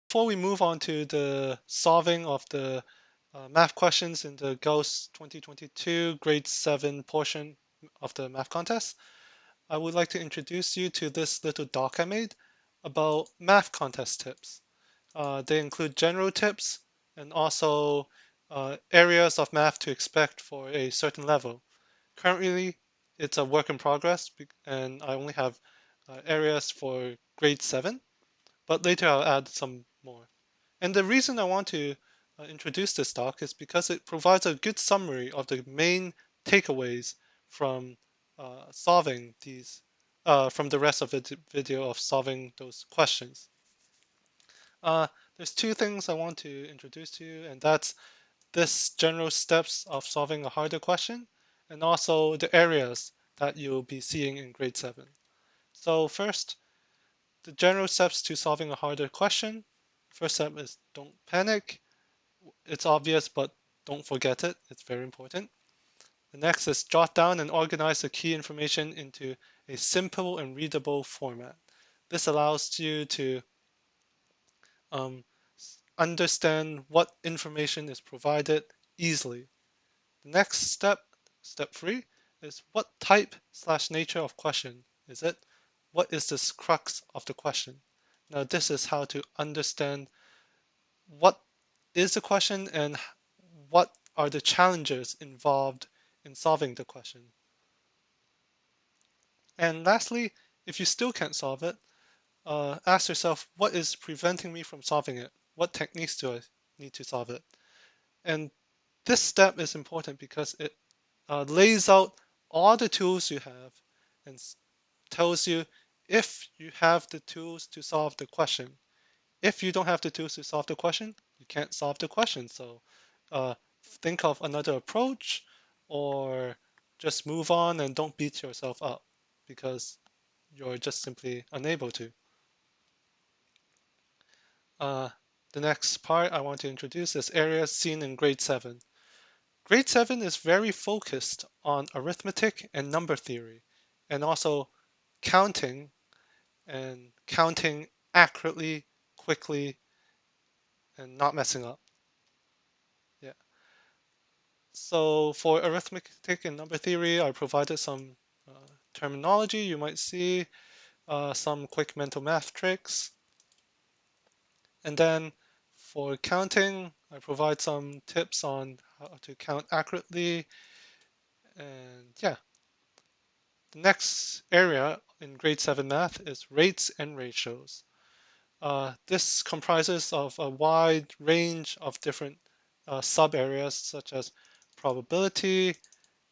Before we move on to the solving of the math questions in the Gauss 2022 grade 7 portion of the math contest, I would like to introduce you to this little doc I made about math contest tips. They include general tips and also areas of math to expect for a certain level. Currently, it's a work in progress and I only have areas for grade 7, but later I'll add some more. And the reason I want to introduce this talk is because it provides a good summary of the main takeaways from solving these, from the rest of the video of solving those questions. Uh, there's two things I want to introduce to you, and that's this general steps of solving a harder question, and also the areas that you'll be seeing in grade 7. So first, the general steps to solving a harder question. First step is don't panic. It's obvious, but don't forget it. It's very important. The next is jot down and organize the key information into a simple and readable format. This allows you to um, understand what information is provided easily. The next step, step 3, is what type slash nature of question is it? What is the crux of the question? Now, this is how to understand what is the question and what are the challenges involved in solving the question. And lastly, if you still can't solve it, ask yourself, what is preventing me from solving it? What techniques do I need to solve it? And this step is important because it lays out all the tools you have and tells you if you have the tools to solve the question. If you don't have the tools to solve the question, you can't solve the question. So uh, think of another approach or just move on and don't beat yourself up because you're just simply unable to. Uh, the next part I want to introduce is areas seen in grade 7. Grade 7 is very focused on arithmetic and number theory, and also counting and counting accurately, quickly, and not messing up. Yeah. So for arithmetic and number theory, I provided some terminology you might see, some quick mental math tricks. And then for counting, I provide some tips on how to count accurately. And yeah, the next area in grade 7 math is rates and ratios. This comprises of a wide range of different sub areas such as probability,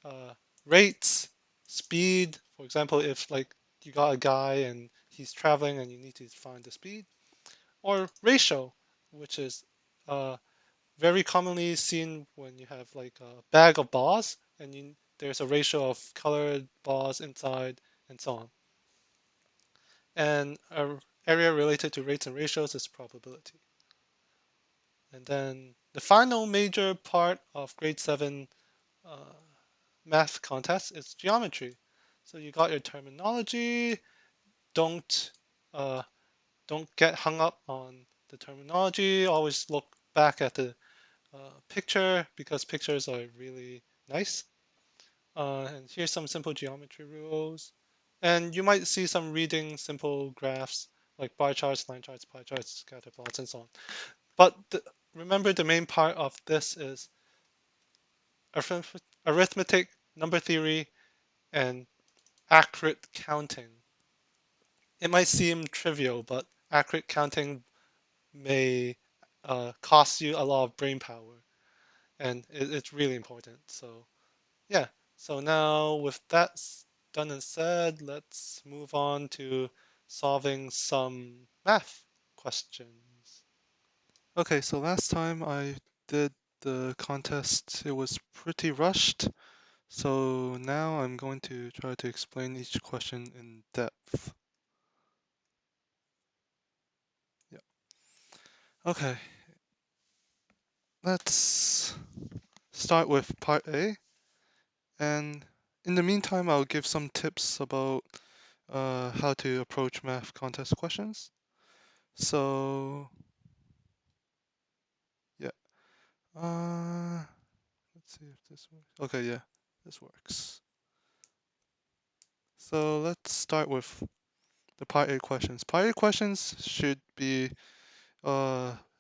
uh, rates, speed. For example, if like you got a guy and he's traveling and you need to find the speed, or ratio, which is uh, very commonly seen when you have like a bag of balls and there's a ratio of colored balls inside and so on. And an area related to rates and ratios is probability. And then the final major part of grade 7 uh, math contest is geometry. So you got your terminology. Don't uh, don't get hung up on the terminology. Always look back at the picture because pictures are really nice. And here's some simple geometry rules. And you might see some reading simple graphs like bar charts, line charts, pie charts, scatter plots, and so on. But remember, the main part of this is arithmetic, number theory, and accurate counting. It might seem trivial, but accurate counting may cost you a lot of brain power, and it's really important. So yeah, so now with that done and said, let's move on to solving some math questions. Okay, so last time I did the contest, it was pretty rushed. So now I'm going to try to explain each question in depth. Yeah. Okay, let's start with part A. And in the meantime, I'll give some tips about how to approach math contest questions. So Let's see if this works. Okay, yeah, this works. So let's start with the part A questions. Part A questions should be,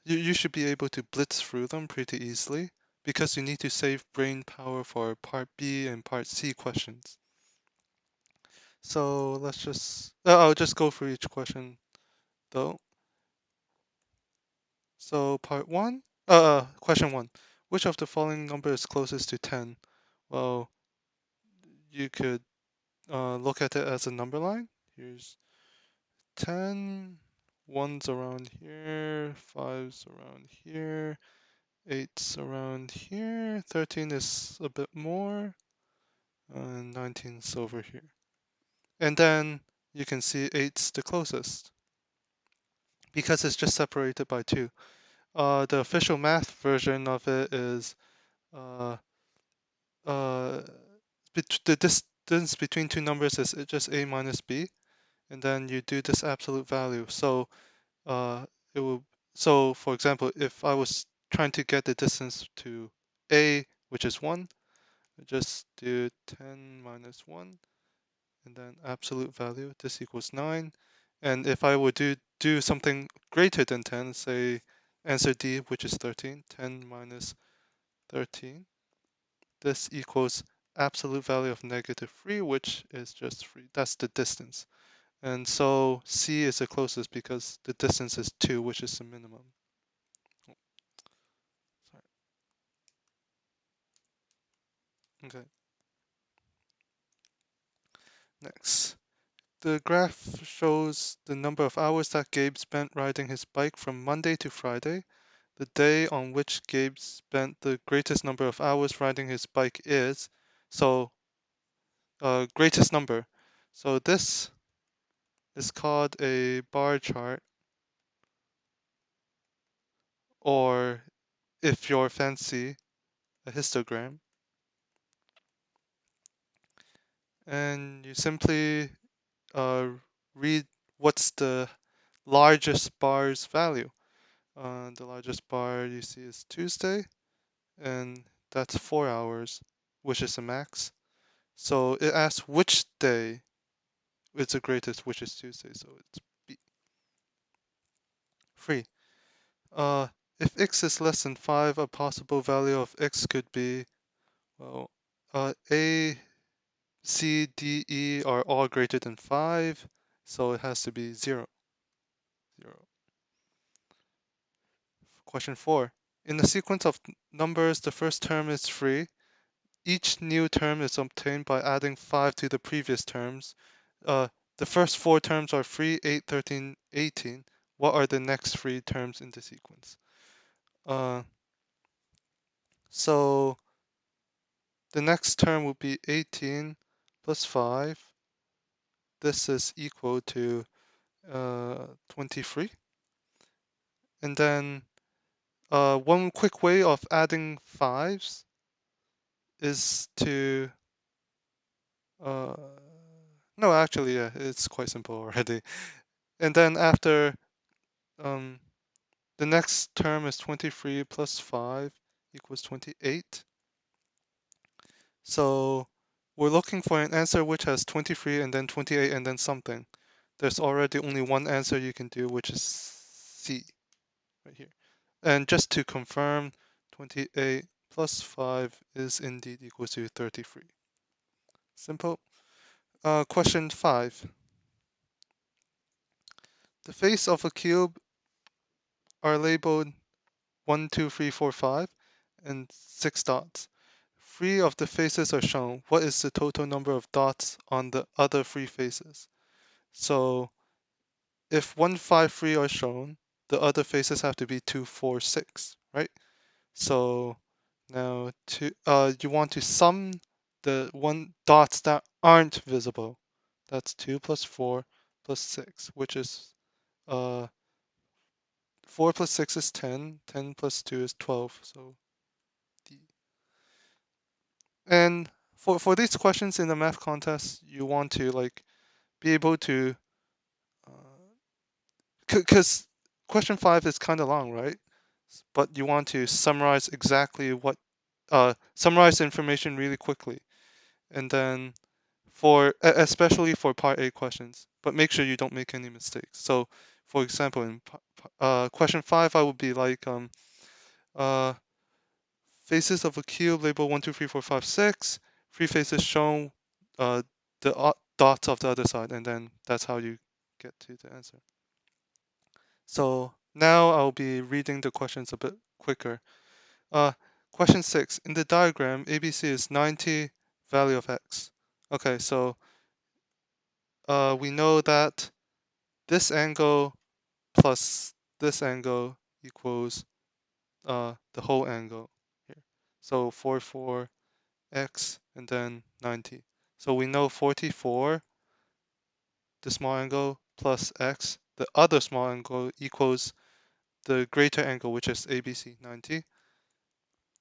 you should be able to blitz through them pretty easily because you need to save brain power for part B and part C questions. So let's just, I'll just go through each question though. So part one, question one, which of the following number is closest to 10? Well, you could look at it as a number line. Here's 10, 1's around here, 5's around here, 8's around here, 13 is a bit more, and 19's over here. And then you can see 8's the closest because it's just separated by 2. The official math version of it is uh, uh, the distance between two numbers is just a minus b, and then you do this absolute value. So it will. So for example, if I was trying to get the distance to a, which is 1, I just do 10 minus 1, and then absolute value. This equals 9. And if I would do something greater than 10, say answer D, which is 13, 10 minus 13. This equals absolute value of negative 3, which is just 3. That's the distance. And so C is the closest because the distance is 2, which is the minimum. Oh, sorry. Okay. Next. The graph shows the number of hours that Gabe spent riding his bike from Monday to Friday. The day on which Gabe spent the greatest number of hours riding his bike is, so greatest number. So this is called a bar chart, or if you're fancy, a histogram. And you simply read what's the largest bar's value. The largest bar you see is Tuesday, and that's 4 hours, which is the max. So it asks which day is the greatest, which is Tuesday, so it's B. 3. Uh, if x is less than 5, a possible value of x could be, well, A, C, D, E are all greater than 5, so it has to be 0. 0. Question 4. In the sequence of numbers, the first term is 3. Each new term is obtained by adding 5 to the previous terms. Uh, the first 4 terms are 3, 8, 13, 18. What are the next 3 terms in the sequence? Uh, so the next term would be 18 plus 5. This is equal to 23. And then one quick way of adding 5s is to no, actually, yeah, it's quite simple already. And then after um, the next term is 23 plus 5 equals 28. So we're looking for an answer which has 23 and then 28 and then something. There's already only one answer you can do, which is C right here. And just to confirm, 28 plus 5 is indeed equals to 33. Simple. Question 5. The face of a cube are labeled 1, 2, 3, 4, 5, and 6 dots. 3 of the faces are shown. What is the total number of dots on the other 3 faces? So if 1, 5, 3 are shown, the other faces have to be 2, 4, 6, right? So now you want to sum the dots that aren't visible. That's 2 plus 4 plus 6, which is uh 4 plus 6 is 10, 10 plus 2 is 12, so D. And for these questions in the math contest, you want to like be able to, because question 5 is kind of long, right? but you want to summarize exactly what summarize the information really quickly, and then especially for part A questions, but make sure you don't make any mistakes. So, for example, in question 5, I would be like uh, faces of a cube labeled 1, 2, 3, 4, 5, 6. Three faces shown, the dots of the other side, and then that's how you get to the answer. So now I'll be reading the questions a bit quicker. Uh, question 6. In the diagram, ABC is 90, value of x. Okay, so we know that this angle plus this angle equals the whole angle here. So 44x and then 90. So we know 44, the small angle, plus x, the other small angle, equals the greater angle, which is ABC, 90.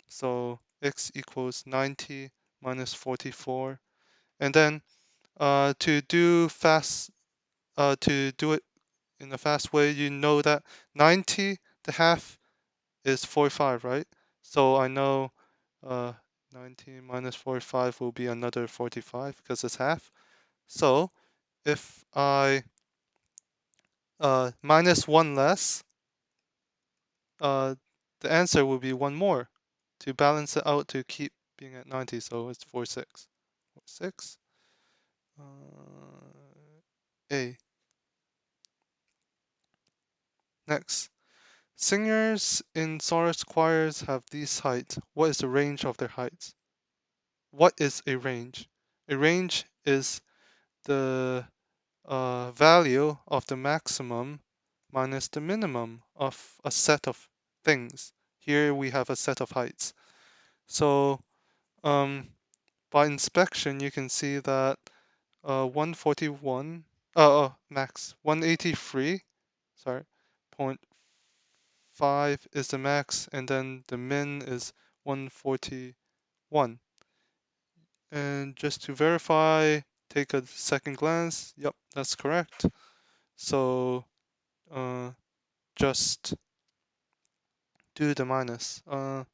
So x equals 90 minus 44. And then to do it in a fast way, you know that 90, the half, is 45, right? So I know uh, 90 minus 45 will be another 45 because it's half. So if I minus one less, uh, the answer will be one more to balance it out to keep being at 90. So it's 46. 46. A. Next. Singers in chorus choirs have these heights. What is the range of their heights? What is a range? A range is the value of the maximum minus the minimum of a set of things. Here we have a set of heights. So by inspection, you can see that 141, max 183, sorry, 0.5 is the max, and then the min is 141. And just to verify, take a second glance. Yep, that's correct. So just do the minus. 3.5,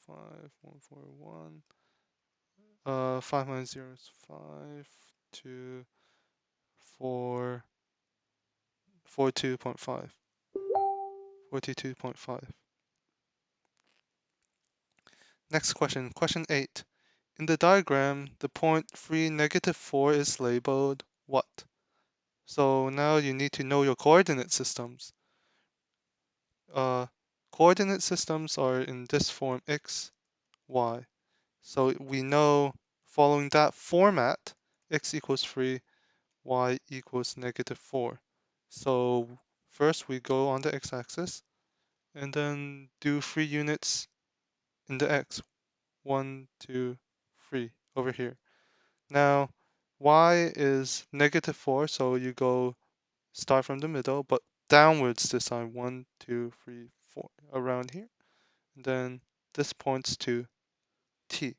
141. 5 minus 0 is 5. 2, 4, 42.5. 42.5. Next question, question 8. In the diagram, the point 3, -4 is labeled what? So now you need to know your coordinate systems. Coordinate systems are in this form, x, y. So we know following that format, x equals 3, y equals -4. So first we go on the x-axis and then do 3 units in the x. 1, 2, 3 over here. Now y is -4, so you go start from the middle, but downwards this time. 1, 2, 3, 4 around here. And then this points to t.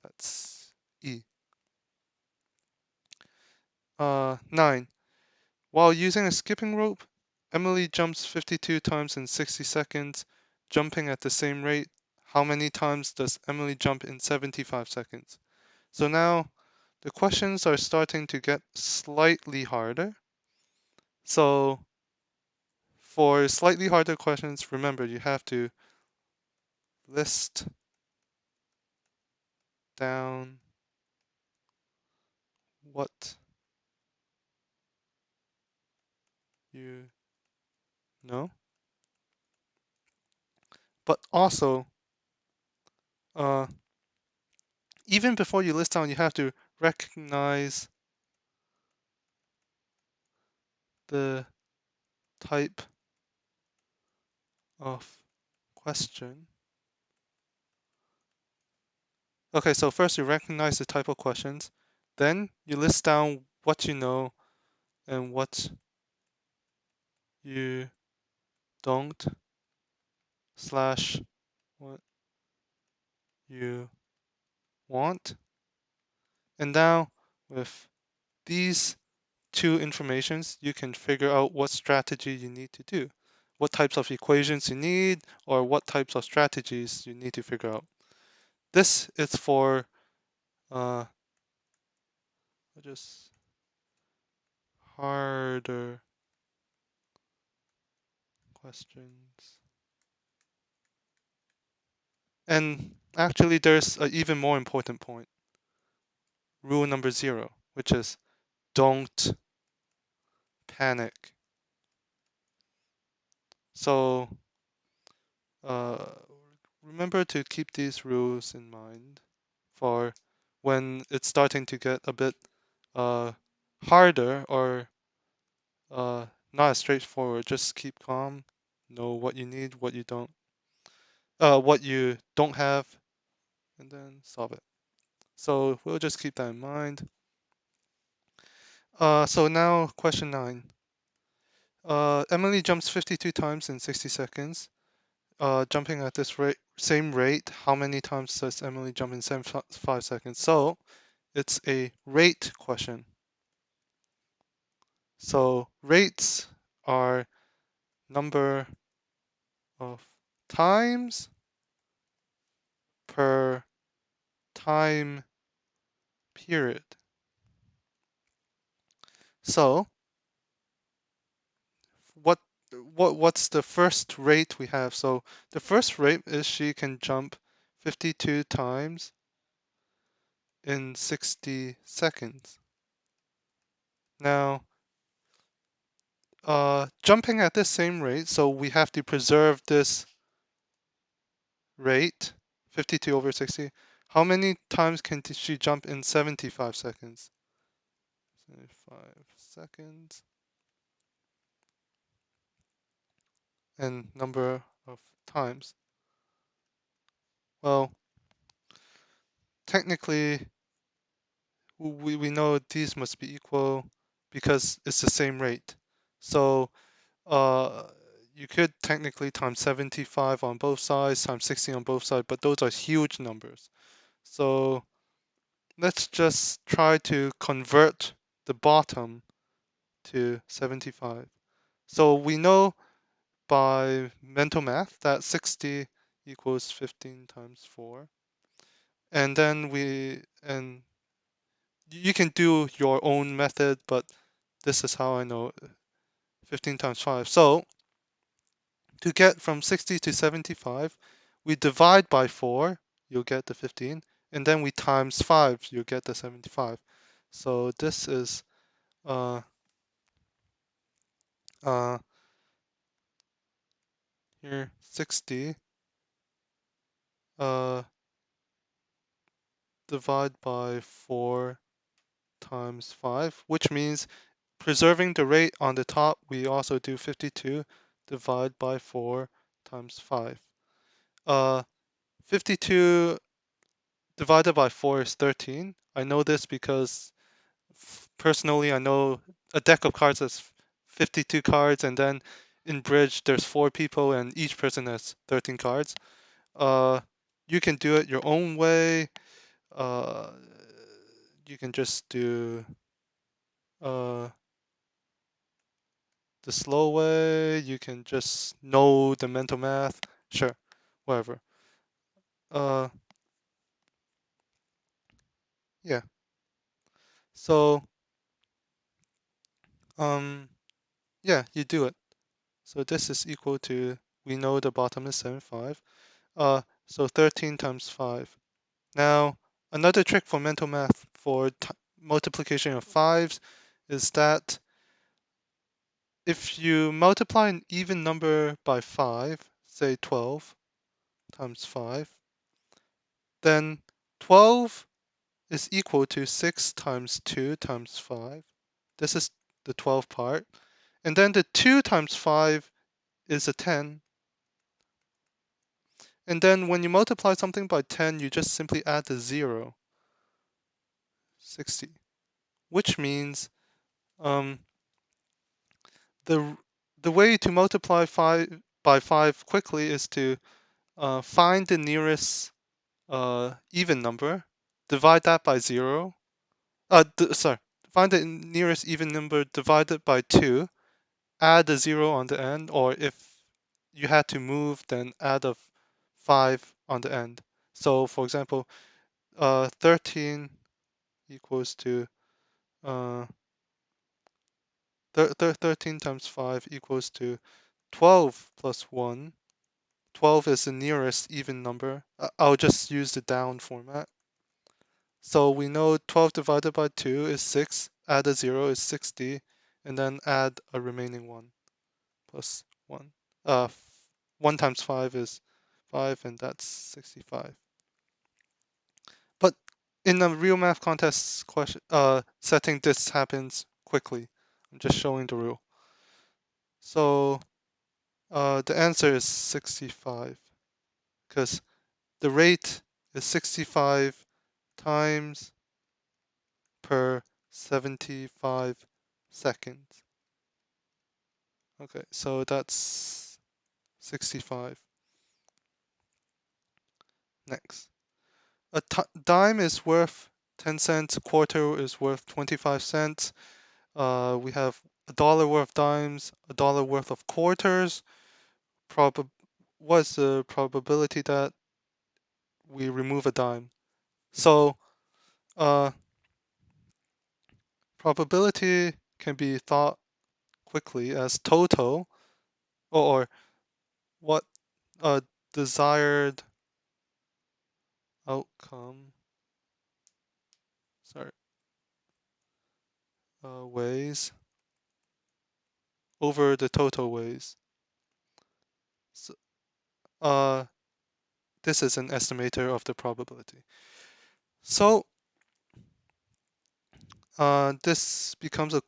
That's e. 9. While using a skipping rope, Emily jumps 52 times in 60 seconds, jumping at the same rate. How many times does Emily jump in 75 seconds? So now the questions are starting to get slightly harder. So for slightly harder questions, remember you have to list down what you know. But also, uh, even before you list down, you have to recognize the type of question. Okay, so first you recognize the type of questions, then you list down what you know and what you don't, slash what you want. And now with these two informations, you can figure out what strategy you need to do. what types of equations you need, or what types of strategies you need to figure out. This is for just harder questions. And actually, there's an even more important point. Rule number 0, which is don't panic. So uh, remember to keep these rules in mind for when it's starting to get a bit harder or not as straightforward. Just keep calm, know what you need, what you don't have, and then solve it. So we'll just keep that in mind. So now question 9. Emily jumps 52 times in 60 seconds. Jumping at this same rate, how many times does Emily jump in 75 seconds? So it's a rate question. So rates are number of times per time period. So what what's the first rate we have? So the first rate is she can jump 52 times in 60 seconds. Now, jumping at this same rate, so we have to preserve this rate, 52 over 60. How many times can she jump in 75 seconds? 75 seconds. And number of times. Well, technically, we know these must be equal because it's the same rate. So uh, you could technically times 75 on both sides, times 60 on both sides, but those are huge numbers. So let's just try to convert the bottom to 75. So we know by mental math that 60 equals 15 times 4. And then and you can do your own method, but this is how I know 15 times 5. So to get from 60 to 75, we divide by 4, you'll get the 15, and then we times 5, you'll get the 75. So this is uh, uh, here 60 uh, divide by 4 times 5, which means preserving the rate on the top, we also do 52 divide by 4 times 5. 52 divided by 4 is 13. I know this because personally I know a deck of cards has 52 cards, and then in bridge there's 4 people and each person has 13 cards. You can do it your own way. Uh, you can just do uh, the slow way. You can just know the mental math. Sure, whatever. Uh, yeah. So, yeah, you do it. So this is equal to, we know the bottom is 75. So 13 times 5. Now, another trick for mental math for multiplication of 5s is that if you multiply an even number by 5, say 12 times 5, then 12 is equal to 6 times 2 times 5. This is the 12 part. And then the 2 times 5 is a 10. And then when you multiply something by 10, you just simply add the 0, 60. Which means um, the the way to multiply 5 by 5 quickly is to find the nearest even number, divide that by 0. Sorry, find the nearest even number, divide it by 2, add a 0 on the end, or if you had to move, then add a 5 on the end. So for example, 13 equals to 13 times 5 equals to 12 plus 1. 12 is the nearest even number. I'll just use the down format. So we know 12 divided by 2 is 6, add a 0 is 60, and then add a remaining 1 plus 1. 1 times 5 is 5, and that's 65. But in a real math contest question setting, this happens quickly. I'm just showing the rule. So the answer is 65, because the rate is 65 times per 75 seconds. Okay, so that's 65. Next. A dime is worth 10 cents, a quarter is worth 25 cents. We have $1 worth of dimes, $1 worth of quarters. What's the probability that we remove a dime? So, probability can be thought quickly as total, or what a desired outcome, sorry, ways over the total ways. So, this is an estimator of the probability. So this becomes a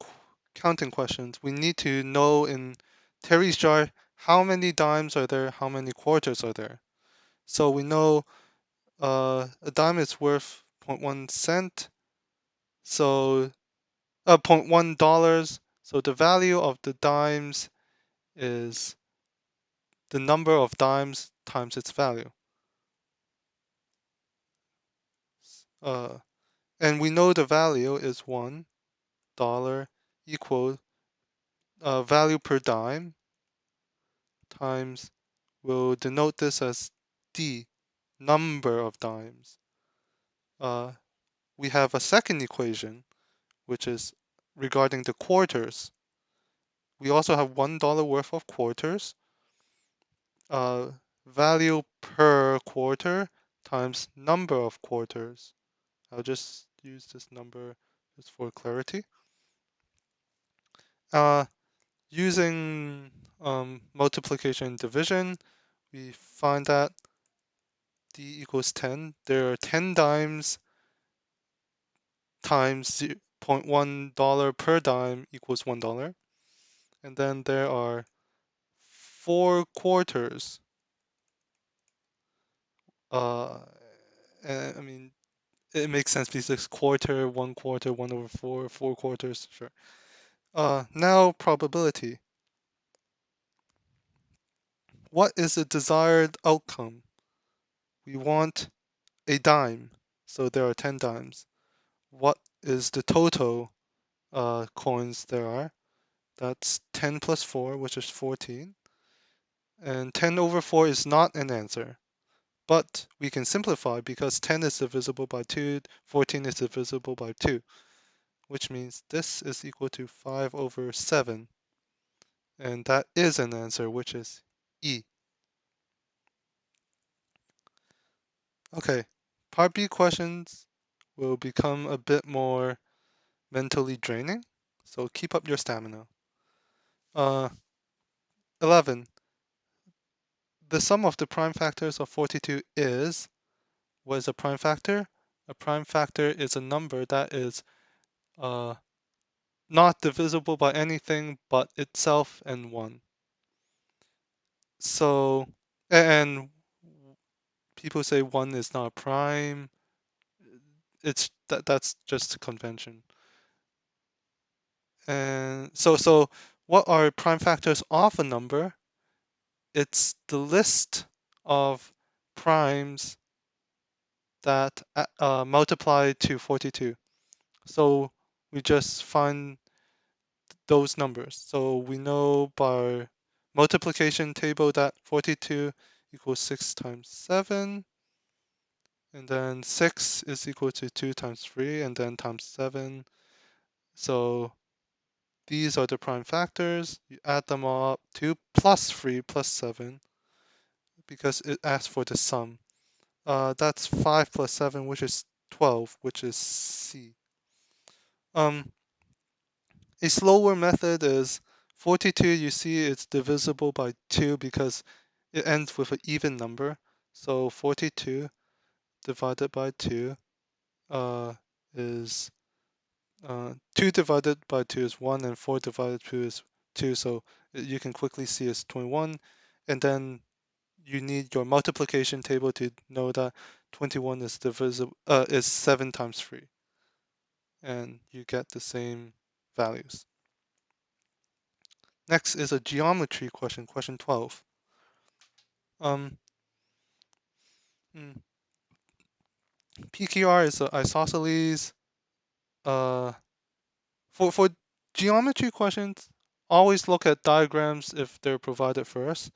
counting question. We need to know in Terry's jar how many dimes are there, how many quarters are there. So we know a dime is worth 0.1 cent, so $0.1. So the value of the dimes is the number of dimes times its value. Uh, and we know the value is $1 equal value per dime times, we'll denote this as D, number of dimes. We have a second equation, which is regarding the quarters. We also have $1 worth of quarters. Value per quarter times number of quarters. I'll just use this number just for clarity. Using multiplication and division, we find that D equals 10. There are 10 dimes times $0.1 per dime equals $1. And then there are 4 quarters. I mean, it makes sense because it's quarter, 1 over 4, 4 quarters, sure. Now probability. What is the desired outcome? We want a dime, so there are 10 dimes. What is the total coins there are? That's 10 plus 4, which is 14. And 10 over 4 is not an answer. But we can simplify because 10 is divisible by 2, 14 is divisible by 2, which means this is equal to 5 over 7. And that is an answer, which is E. Okay, part B questions will become a bit more mentally draining, so keep up your stamina. 11. The sum of the prime factors of 42 is, what is a prime factor? A prime factor is a number that is not divisible by anything but itself and 1. So, and people say 1 is not a prime. That's just a convention. And so what are prime factors of a number? It's the list of primes that multiply to 42. So we just find those numbers. So we know by multiplication table that 42 equals 6 times 7, and then 6 is equal to 2 times 3, and then times 7. So these are the prime factors. You add them all up, 2 plus 3 plus 7, because it asks for the sum. That's 5 plus 7, which is 12, which is C. Um, a slower method is 42, you see it's divisible by 2 because it ends with an even number. So 42 divided by 2 is 2 divided by 2 is 1, and 4 divided by 2 is 2. So you can quickly see it's 21. And then you need your multiplication table to know that 21 is divisible is 7 times 3, and you get the same values. Next is a geometry question, question 12. Um, PQR is an isosceles. For geometry questions, always look at diagrams if they're provided first.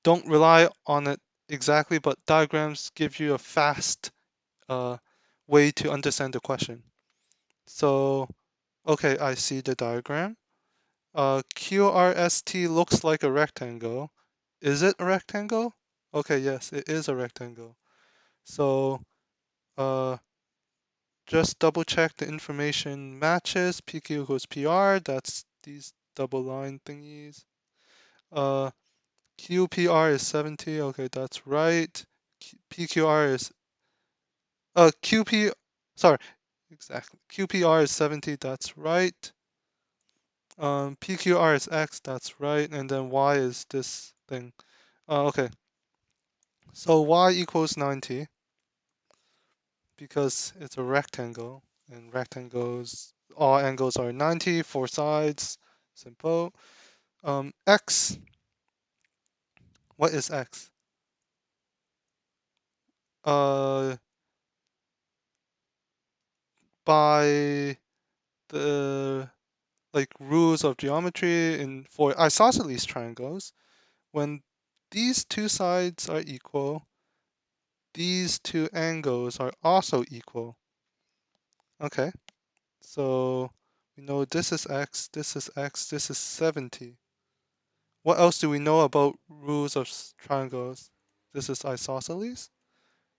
Don't rely on it exactly, but diagrams give you a fast way to understand the question. So, okay, I see the diagram. QRST looks like a rectangle. Is it a rectangle? Okay, yes, it is a rectangle. So, uh, just double check the information matches. PQ equals PR. That's these double line thingies. Uh, QPR is 70. Okay, that's right. PQR is QP. Sorry, exactly. QPR is 70. That's right. PQR is X. That's right. And then Y is this thing. Okay. So Y equals 90 because it's a rectangle, and rectangles, all angles are 90, 4 sides. Simple. X, what is X? Uh, by the rules of geometry in for isosceles triangles, when these two sides are equal, these two angles are also equal. Okay, so we know this is X, this is X, this is 70. What else do we know about rules of triangles? This is isosceles.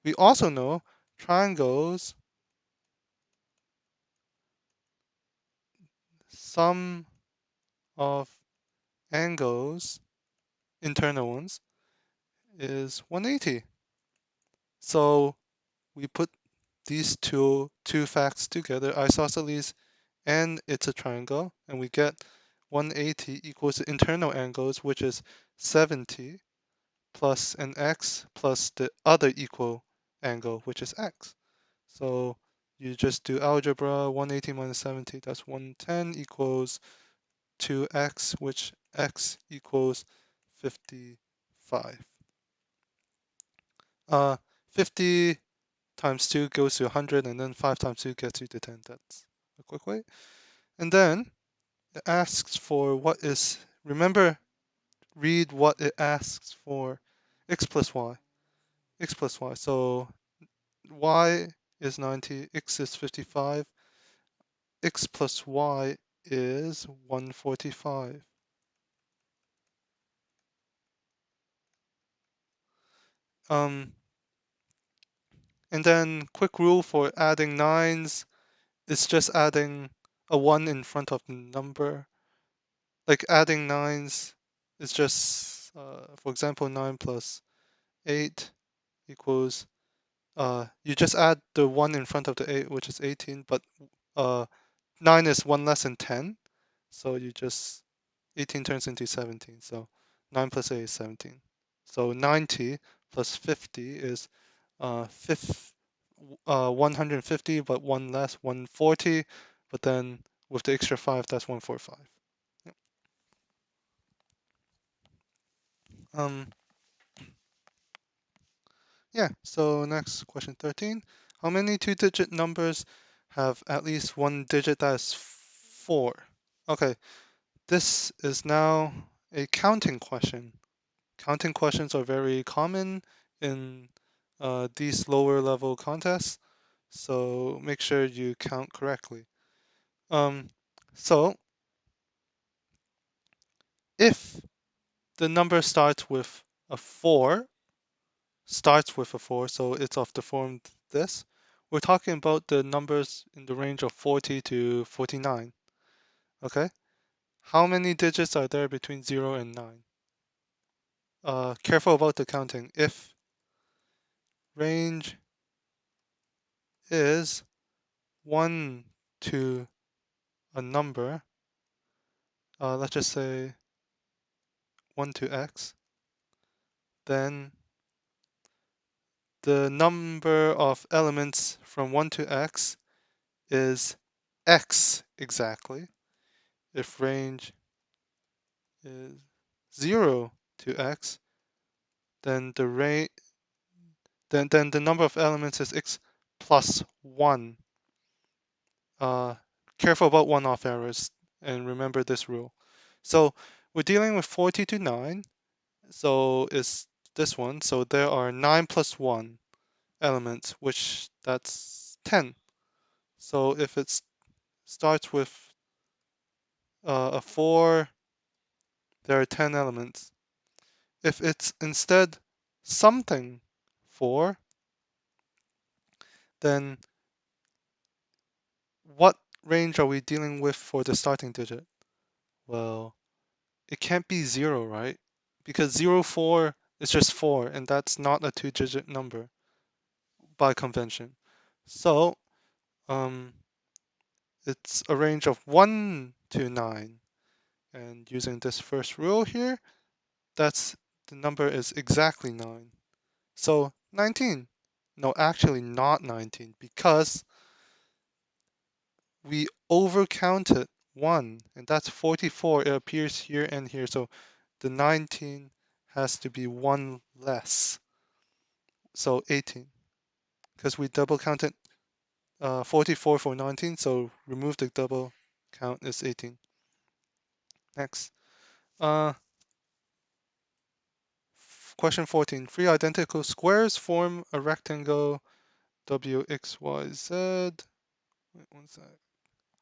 We also know triangles, sum of angles, internal ones, is 180. So we put these two facts together, isosceles and it's a triangle, and we get 180 equals the internal angles, which is 70 plus an x plus the other equal angle, which is x. So you just do algebra, 180 minus 70, that's 110 equals 2x, which x equals 55. 50 times 2 goes to 100, and then 5 times 2 gets you to 10. That's a quick way. And then it asks for what is, remember, read what it asks for, x plus y. X plus y. So y is 90, x is 55, x plus y is 145. And then quick rule for adding nines, it's just adding a 1 in front of the number. Like adding nines is just, for example, 9 plus 8 equals, you just add the 1 in front of the 8, which is 18, but 9 is 1 less than 10, so you just, 18 turns into 17, so 9 plus 8 is 17. So 90 plus 50 is 150, but 1 less, 140, but then with the extra 5, that's 145. Yep. Yeah, so next, question 13. How many two-digit numbers have at least one digit that is 4? Okay, this is now a counting question. Counting questions are very common in these lower level contests, so make sure you count correctly. So if the number starts with a 4, so it's of the form this, we're talking about the numbers in the range of 40 to 49, okay? How many digits are there between 0 and 9? Careful about the counting. If range is 1 to a number, let's just say 1 to x, then the number of elements from 1 to x is x exactly. If range is 0 to x, then the number of elements is x plus 1. Careful about one-off errors and remember this rule. So we're dealing with 40 to 9, so it's this one. So there are 9 plus 1 elements, which that's 10. So if it starts with a 4, there are 10 elements. If it's instead something 4, then what range are we dealing with for the starting digit? Well, it can't be 0, right? Because 0, 4 is just 4, and that's not a 2-digit number by convention. So, it's a range of 1 to 9. And using this first rule here, the number is exactly 9. So 19. No, actually not 19, because we overcounted 1, and that's 44. It appears here and here, so the 19 has to be 1 less. So 18, because we double counted 44 for 19, so remove the double count is 18. Next. Question 14. Three identical squares form a rectangle WXYZ. Wait, one sec.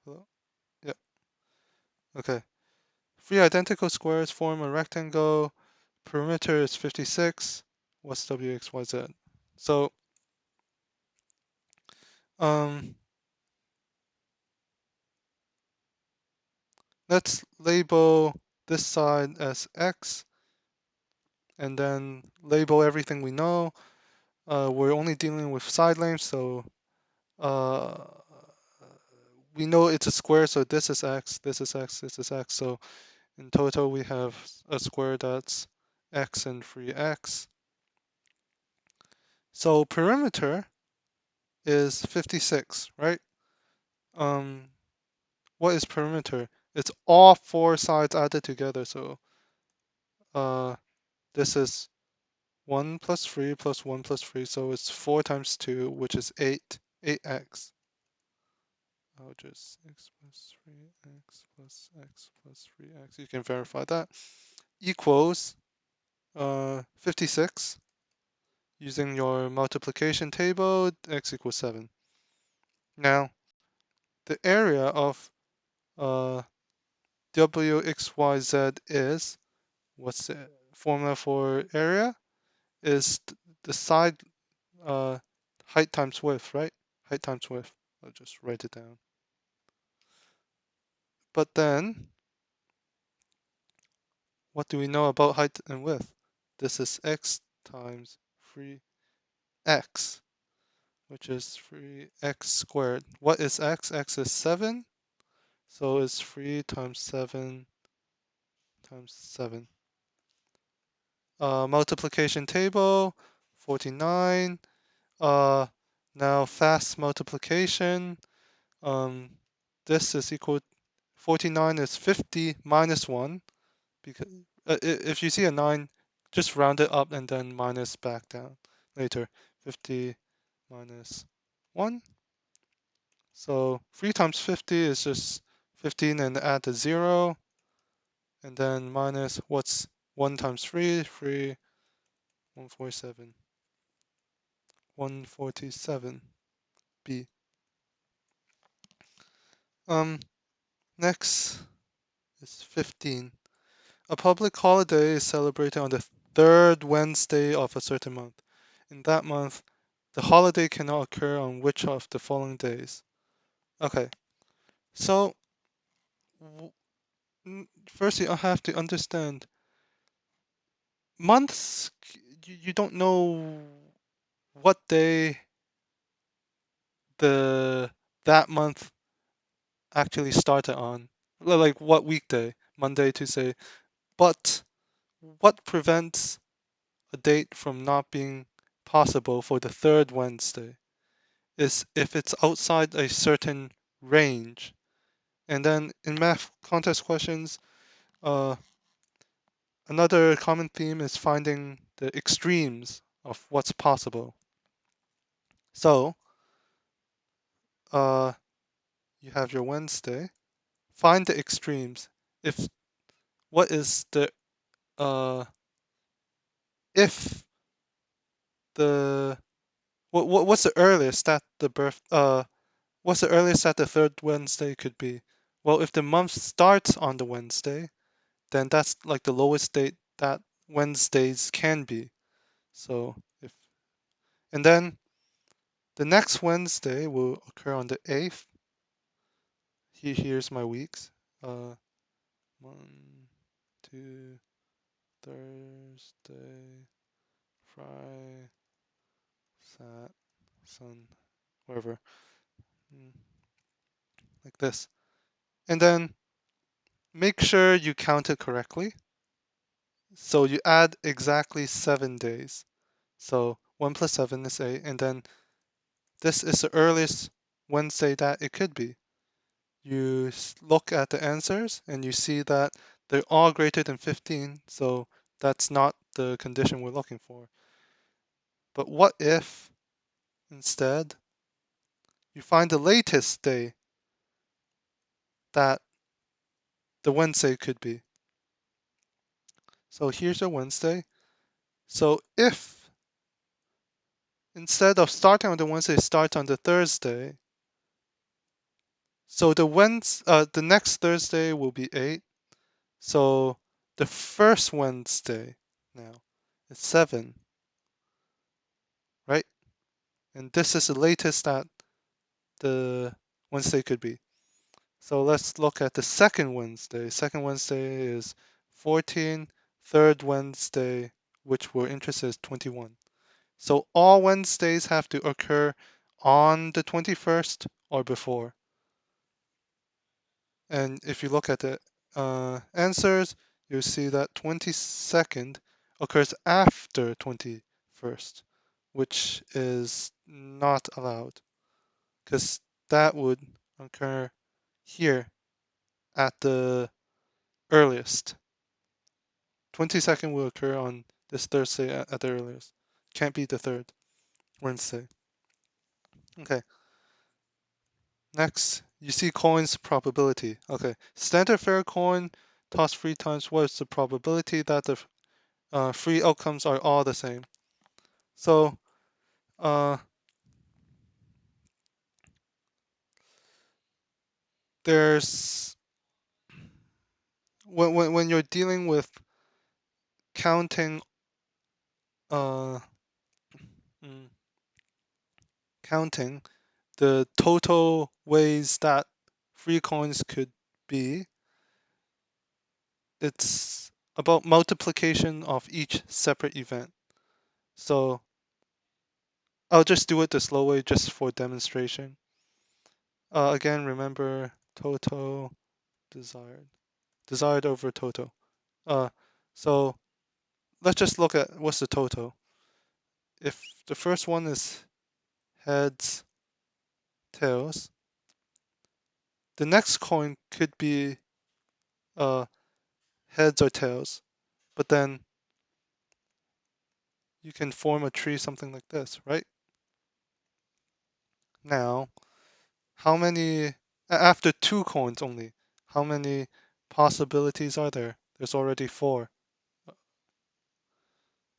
Hello? Yep. Okay. Three identical squares form a rectangle. Perimeter is 56. What's WXYZ? So, um, let's label this side as X and then label everything we know. We're only dealing with side lengths, so uh, we know it's a square, so this is X, this is X, this is X. So in total, we have a square that's X and 3X. So perimeter is 56, right? What is perimeter? It's all four sides added together. So this is 1 plus 3 plus 1 plus 3. So it's 4 times 2, which is 8. 8x. I'll just x plus 3x plus x plus 3x. You can verify that. Equals 56. Using your multiplication table, x equals 7. Now, the area of WXYZ is, what's the formula for area? Is the side height times width, right? Height times width. I'll just write it down. But then, what do we know about height and width? This is x times 3x, which is 3x squared. What is x? X is 7. So it's 3 times 7 times 7. Multiplication table, 49. Now fast multiplication. This is equal, 49 is 50 minus 1. Because if you see a 9, just round it up and then minus back down later. 50 minus 1. So 3 times 50 is just 15 and add a 0. and then minus what's 1 times 3, 3, 147, 147, B. Next is 15. A public holiday is celebrated on the third Wednesday of a certain month. In that month, the holiday cannot occur on which of the following days? Okay, so firstly, I have to understand months. You don't know what day the that month actually started on, like what weekday, Monday, Tuesday. But what prevents a date from not being possible for the third Wednesday is if it's outside a certain range. And then in math contest questions, uh, another common theme is finding the extremes of what's possible. So, uh, you have your Wednesday. Find the extremes. If what is the if the what's the earliest that the what's the earliest that the third Wednesday could be? Well, if the month starts on the Wednesday, then that's like the lowest date that Wednesdays can be. So if and then the next Wednesday will occur on the 8th. Here's my weeks. Uh, 1, 2, Thursday, Friday, Sat, Sun, whatever, like this. And then make sure you count it correctly. So you add exactly 7 days. So 1 plus 7 is 8, and then this is the earliest Wednesday that it could be. You look at the answers and you see that they're all greater than 15, so that's not the condition we're looking for. But what if instead you find the latest day that the Wednesday could be? So here's your Wednesday. So if instead of starting on the Wednesday, start on the Thursday, so the next Thursday will be 8. So the first Wednesday now is 7, right? And this is the latest that the Wednesday could be. So let's look at the second Wednesday. Second Wednesday is 14. Third Wednesday, which we're interested in, is 21. So all Wednesdays have to occur on the 21st or before. And if you look at the answers, you'll see that 22nd occurs after 21st, which is not allowed because that would occur here at the earliest. 22nd will occur on this Thursday at the earliest. Can't be the third Wednesday. Okay. Next, you see coins probability. Okay. Standard fair coin tossed 3 times. What is the probability that the 3 outcomes are all the same? So, there's when you're dealing with counting uh, mm, counting the total ways that 3 coins could be, it's about multiplication of each separate event. So I'll just do it the slow way just for demonstration. Again, remember total desired over total. So let's just look at what's the total. If the first one is heads, tails, the next coin could be uh, heads or tails, but then you can form a tree something like this, right? Now, after 2 coins only, how many possibilities are there? There's already 4.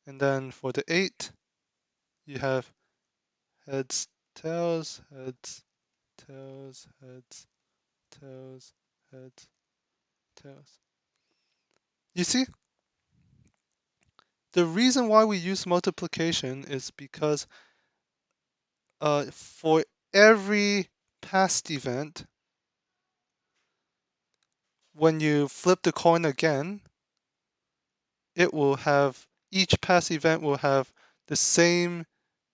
And then for the 8, you have heads, tails, heads, tails, heads, tails, heads, tails. You see, the reason why we use multiplication is because for every past event, when you flip the coin again, each past event will have the same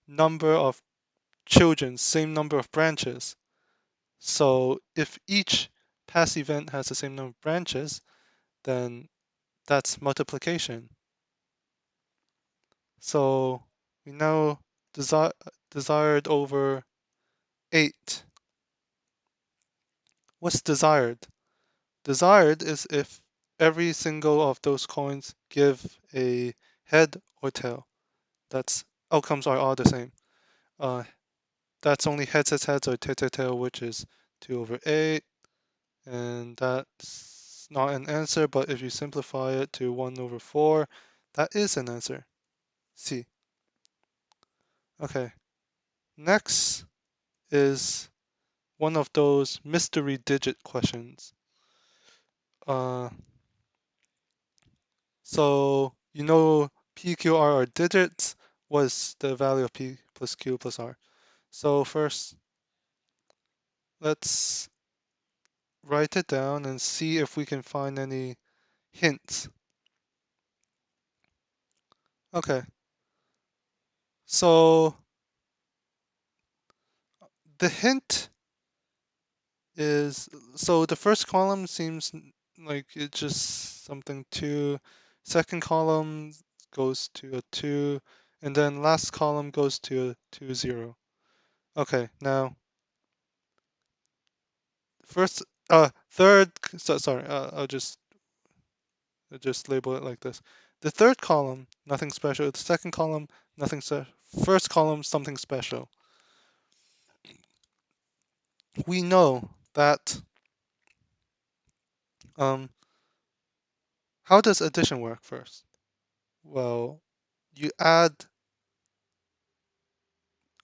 number of children, same number of branches. So if each past event has the same number of branches, then that's multiplication. So we now desired over 8. What's desired? Desired is if every single of those coins give a head or tail. That's outcomes are all the same. Uh, that's only heads, or tail, which is 2/8, and that's not an answer, but if you simplify it to 1/4, that is an answer. C. Okay, next is one of those mystery digit questions. Uh, so you know P, Q, R are digits. What's the value of P plus Q plus R? So first, let's write it down and see if we can find any hints. Okay, so the hint is, so the first column seems like it's just something 2. Second column goes to a 2, and then last column goes to a 2, 0. Okay, now first, third, sorry, I'll just label it like this. The third column, nothing special. The second column, nothing special. First column, something special. We know that, um, how does addition work first? Well, you add,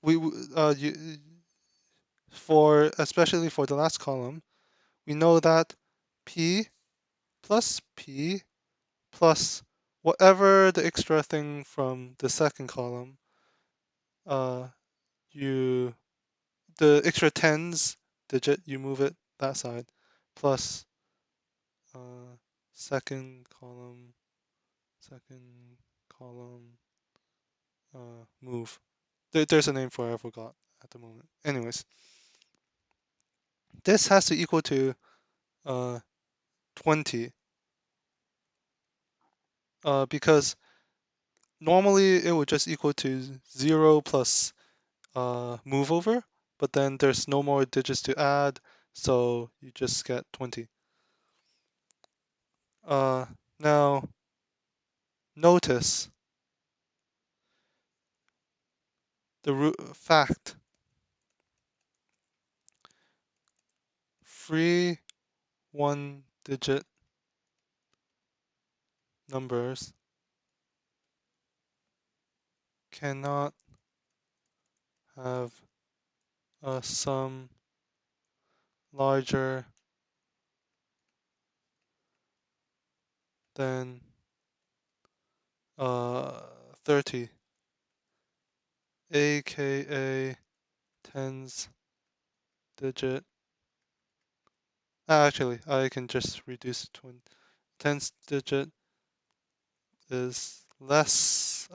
you, especially for the last column, we know that P plus whatever the extra thing from the second column, uh, you the extra tens digit, you move it that side, plus uh, second column, move. There's a name for it, I forgot at the moment. Anyways, this has to equal to 20, because normally it would just equal to 0 plus move over, but then there's no more digits to add, so you just get 20. Now notice the fact: free one-digit numbers cannot have a sum larger than 30, aka tens digit. Actually, I can just reduce it to tens digit is less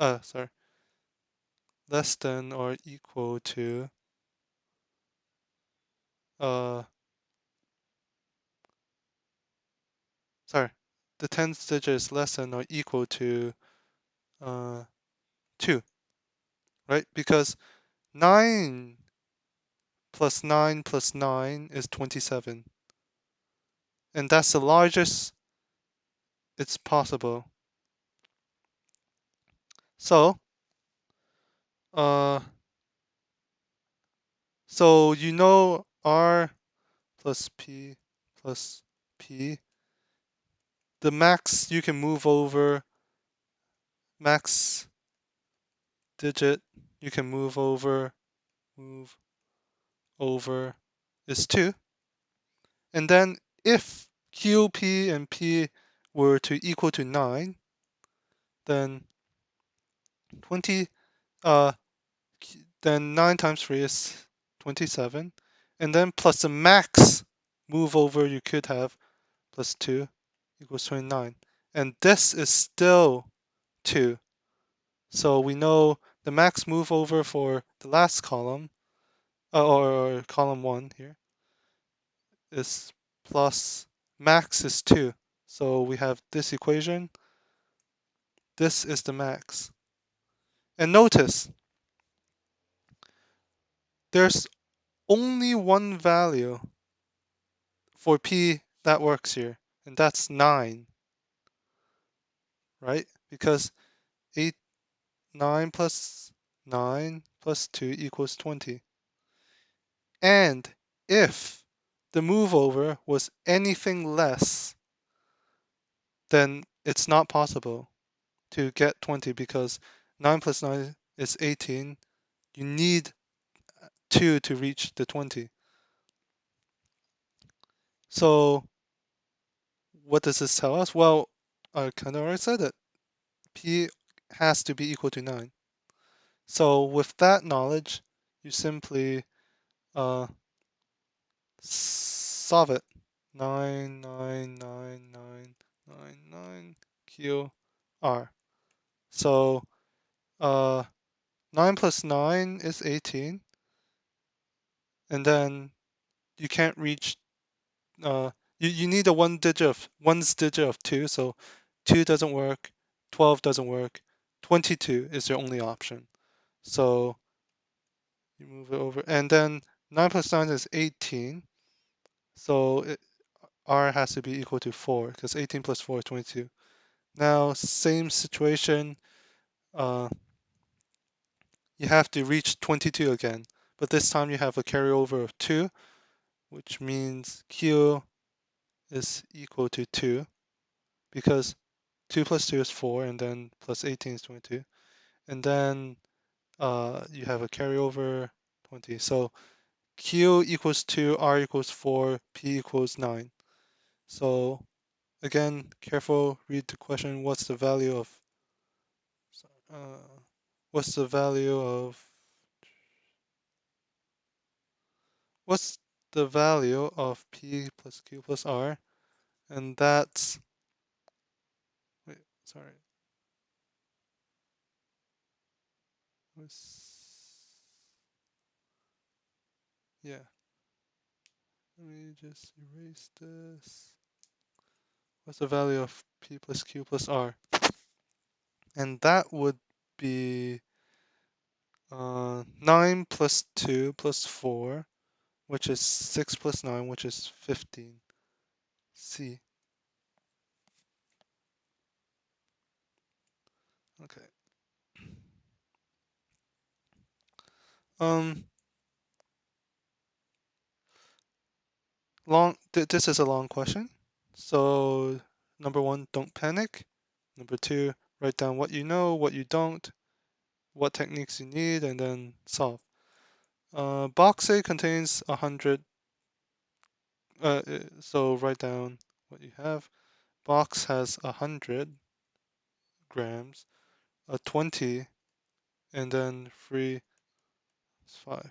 than or equal to uh sorry, the tens digit is less than or equal to uh 2, right? Because 9 plus 9 plus 9 is 27, and that's the largest it's possible. So uh so you know R plus P plus P the max you can move over, max digit you can move over is 2. And then if Q, P, and P were to equal to 9, then 20, then 9 times 3 is 27. And then plus the max move over you could have plus 2 equals 29. And this is still 2. So we know the max move over for the last column, or column 1 here, is plus max is 2. So we have this equation. This is the max. And notice, there's only one value for P that works here, and that's 9, right? Because 9 plus 9 plus 2 equals 20. And if the move over was anything less, then it's not possible to get 20 because 9 plus 9 is 18. You need 2 to reach the 20. So what does this tell us? Well, I kind of already said it. P has to be equal to 9. So with that knowledge, you simply solve it. 9, 9, 9, 9, 9, 9, Q, R. So 9 plus 9 is 18. And then you can't reach, you need a one's digit of 2. So 2 doesn't work, 12 doesn't work, 22 is your only option. So you move it over. And then 9 plus 9 is 18. So R has to be equal to 4 because 18 plus 4 is 22. Now, same situation. You have to reach 22 again. But this time you have a carryover of 2, which means Q is equal to 2 because 2 plus 2 is 4 and then plus 18 is 22. And then you have a carryover 20. So Q equals 2, R equals 4, P equals 9. So again, careful, read the question. What's the value of what's the value of what's the value of P plus Q plus R? And that's, wait, sorry. Yeah. Let me just erase this. What's the value of P plus Q plus R? And that would be 9 plus 2 plus 4, which is 6 plus 9, which is 15. C. Okay. Um, this is a long question. So, number 1, don't panic. Number 2, write down what you know, what you don't, what techniques you need, and then solve. Box A contains 100. So write down what you have. Box has 100 grams, a 20, and then free is 5.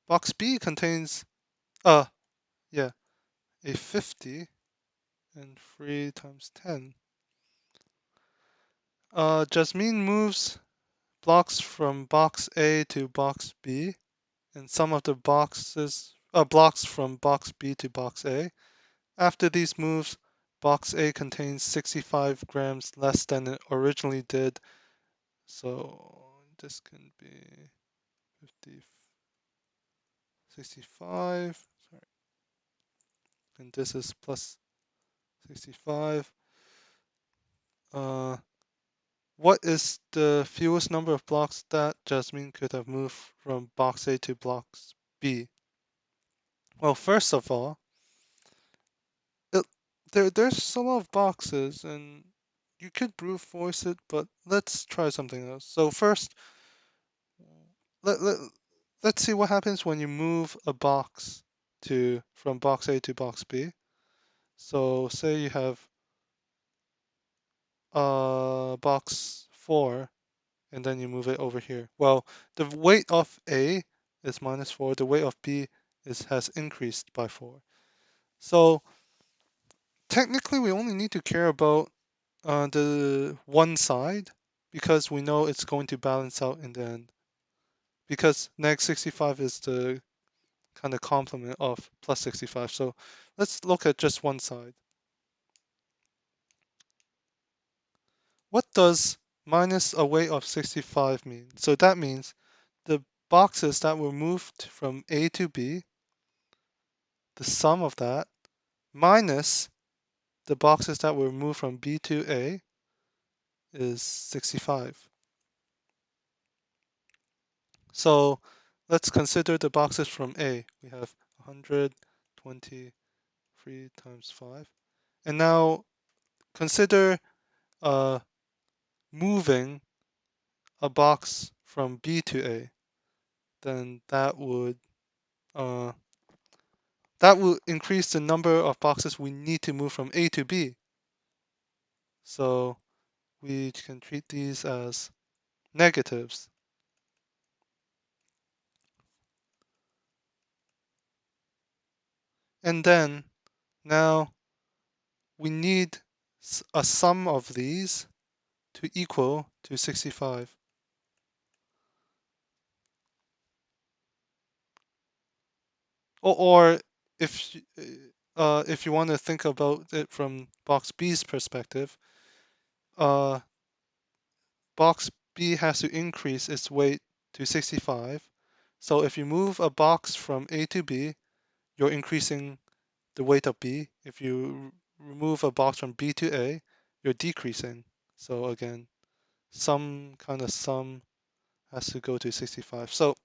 Box B contains, yeah, a 50 and free times 10. Jasmine moves blocks from box A to box B, and some of the blocks from box B to box A. After these moves, box A contains 65 grams less than it originally did. So this can be 50, 65, sorry, and this is plus 65. What is the fewest number of blocks that Jasmine could have moved from box A to box B? Well, first of all, there's a lot of boxes, and you could brute force it, but let's try something else. So first, let, let, let's see what happens when you move a box from box A to box B. So say you have box 4, and then you move it over here. Well, the weight of A is -4, the weight of B has increased by 4. So technically we only need to care about the one side, because we know it's going to balance out in the end. Because -65 is the kind of complement of +65. So let's look at just one side. What does minus a weight of 65 mean? So that means the boxes that were moved from A to B, the sum of that, minus the boxes that were moved from B to A is 65. So let's consider the boxes from A. We have 123 times 5. And now consider moving a box from B to A. Then uh, that will increase the number of boxes we need to move from A to B. So we can treat these as negatives. And then now we need a sum of these to equal to 65. Or if you want to think about it from box B's perspective, uh, box B has to increase its weight to 65. So if you move a box from A to B, you're increasing the weight of B. If you remove a box from B to A, you're decreasing. So again, some kind of sum has to go to 65. So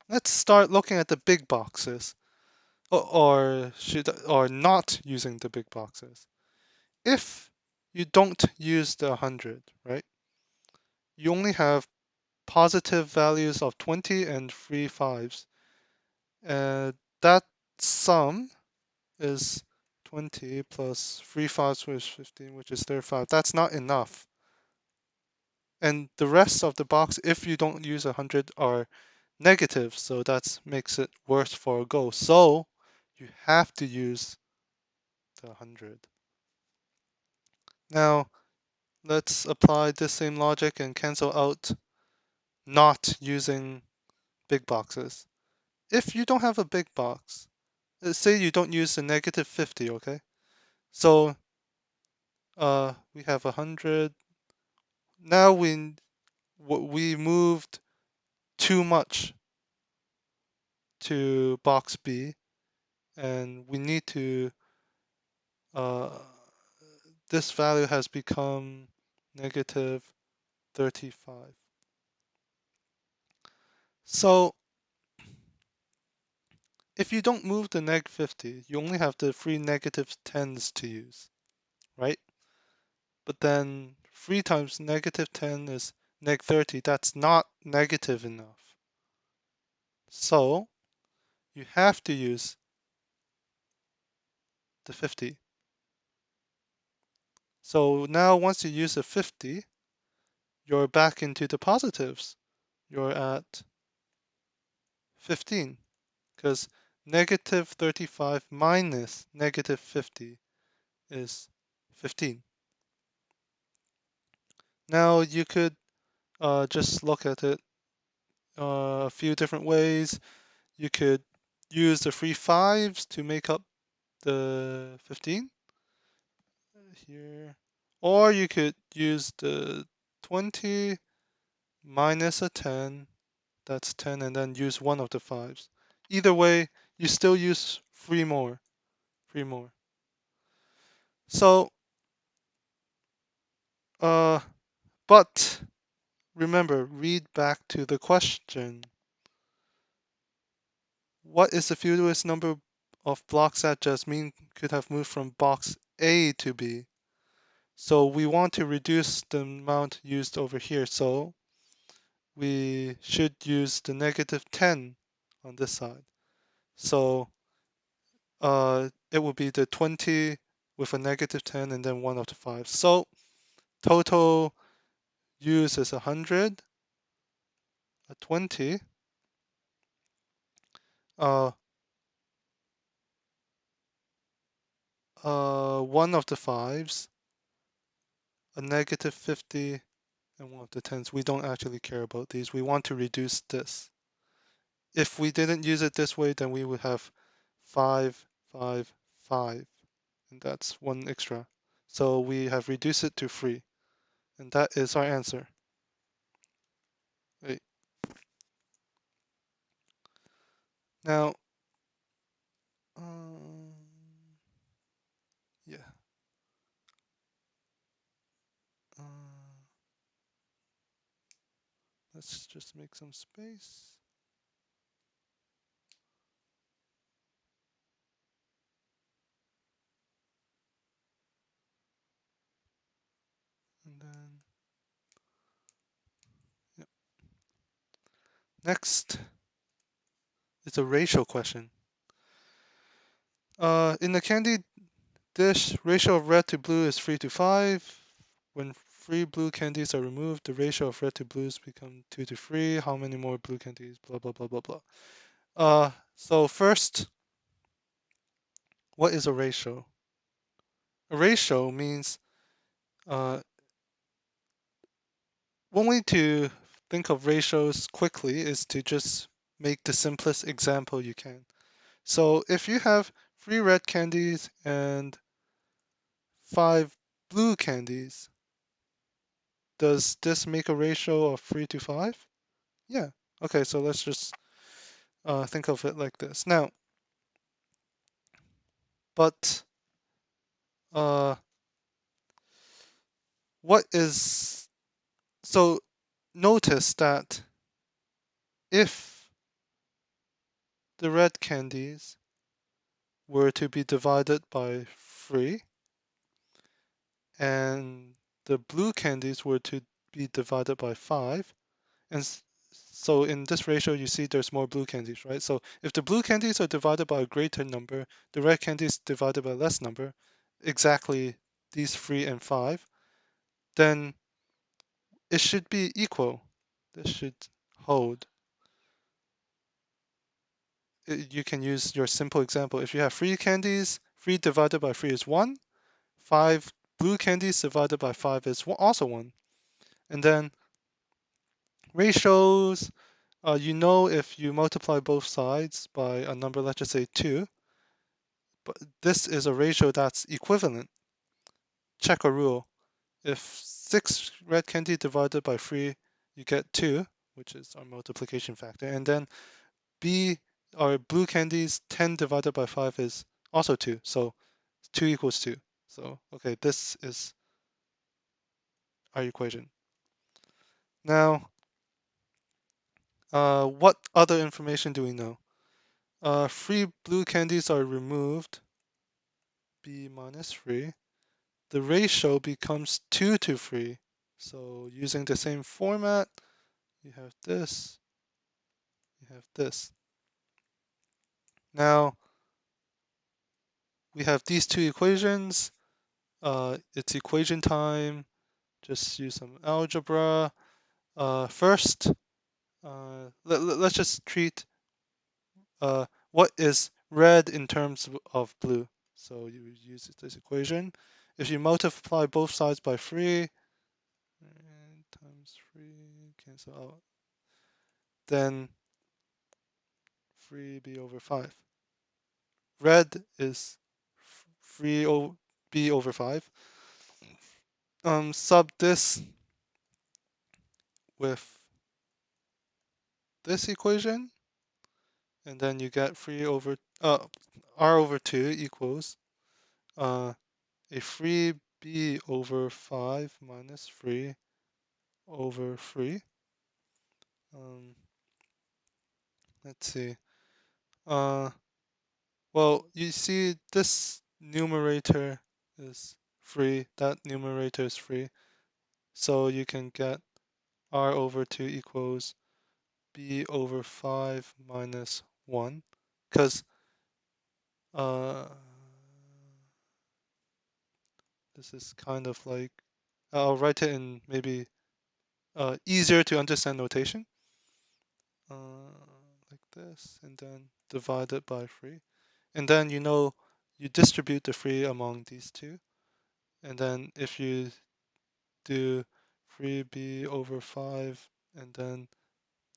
let's start looking at the big boxes, or not using the big boxes. If you don't use the 100, right? You only have positive values of 20 and 3 fives. That sum is 20 plus 3 fives, which is 15, which is 35. That's not enough. And the rest of the box, if you don't use 100, are negative, so that makes it worse for a go. So you have to use the 100. Now let's apply this same logic and cancel out not using big boxes. If you don't have a big box, let's say you don't use the -50, okay? So we have 100. Now we moved too much to box B, and we need to uh, this value has become -35. So if you don't move the -50, you only have the three -10s to use, right? But then 3 times -10 is -30. That's not negative enough. So you have to use the 50. So now once you use the 50, you're back into the positives. You're at 15, because -35 minus -50 is 15. Now you could just look at it a few different ways. You could use the three fives to make up the 15 here, or you could use the 20 minus a 10, that's 10, and then use one of the fives. Either way, you still use three more. So, uh, but remember, read back to the question. What is the fewest number of blocks at Jasmine could have moved from box A to B. So we want to reduce the amount used over here. So we should use the -10 on this side. So it will be the 20 with a -10 and then 1 of the 5. So total use is 100, a 20, uh, 1 of the 5s, a -50, and 1 of the 10s. We don't actually care about these. We want to reduce this. If we didn't use it this way, then we would have 5, 5, 5, and that's 1 extra. So we have reduced it to 3, and that is our answer. Right. Now, yeah. Uh, let's just make some space. And then, yeah. Next is a ratio question. In the candy dish, ratio of red to blue is 3 to 5. When 3 blue candies are removed, the ratio of red to blues become 2 to 3. How many more blue candies? Blah, blah, blah, blah, blah. So first, what is a ratio? A ratio means one way to think of ratios quickly is to just make the simplest example you can. So if you have 3 red candies and 5 blue candies, does this make a ratio of 3 to 5? Yeah. Okay, so let's just think of it like this. Now, but uh, what is so notice that if the red candies were to be divided by 3 and the blue candies were to be divided by 5, and so in this ratio you see there's more blue candies, right? So if the blue candies are divided by a greater number, the red candies divided by a less number, exactly these 3 and 5, then it should be equal. This should hold. You can use your simple example. If you have 3 candies, 3 divided by 3 is 1. 5 blue candies divided by 5 is also 1. And then ratios, you know if you multiply both sides by a number, let's just say 2, but this is a ratio that's equivalent. Check a rule. If 6 red candy divided by 3, you get 2, which is our multiplication factor. And then B, our blue candies, 10 divided by 5 is also 2. So 2 equals 2. So, okay, this is our equation. Now, what other information do we know? 3 blue candies are removed, B minus 3. The ratio becomes 2 to 3. So using the same format, you have this, you have this. Now, we have these two equations. It's equation time. Just use some algebra. First, let's just treat what is red in terms of blue. So you use this equation. If you multiply both sides by 3, times 3, cancel out, then 3b over 5. Red is 3b over 5. Sub this with this equation, and then you get 3 over r over 2 equals a 3b over 5 minus 3 over 3. Let's see. Uh, Well, you see this numerator is free, that numerator is free. So you can get r over 2 equals b over 5 minus 1. Because uh, this is kind of like, I'll write it in maybe easier to understand notation. Like this, and then divide it by 3. And then you distribute the 3 among these two. And then if you do 3b over 5 and then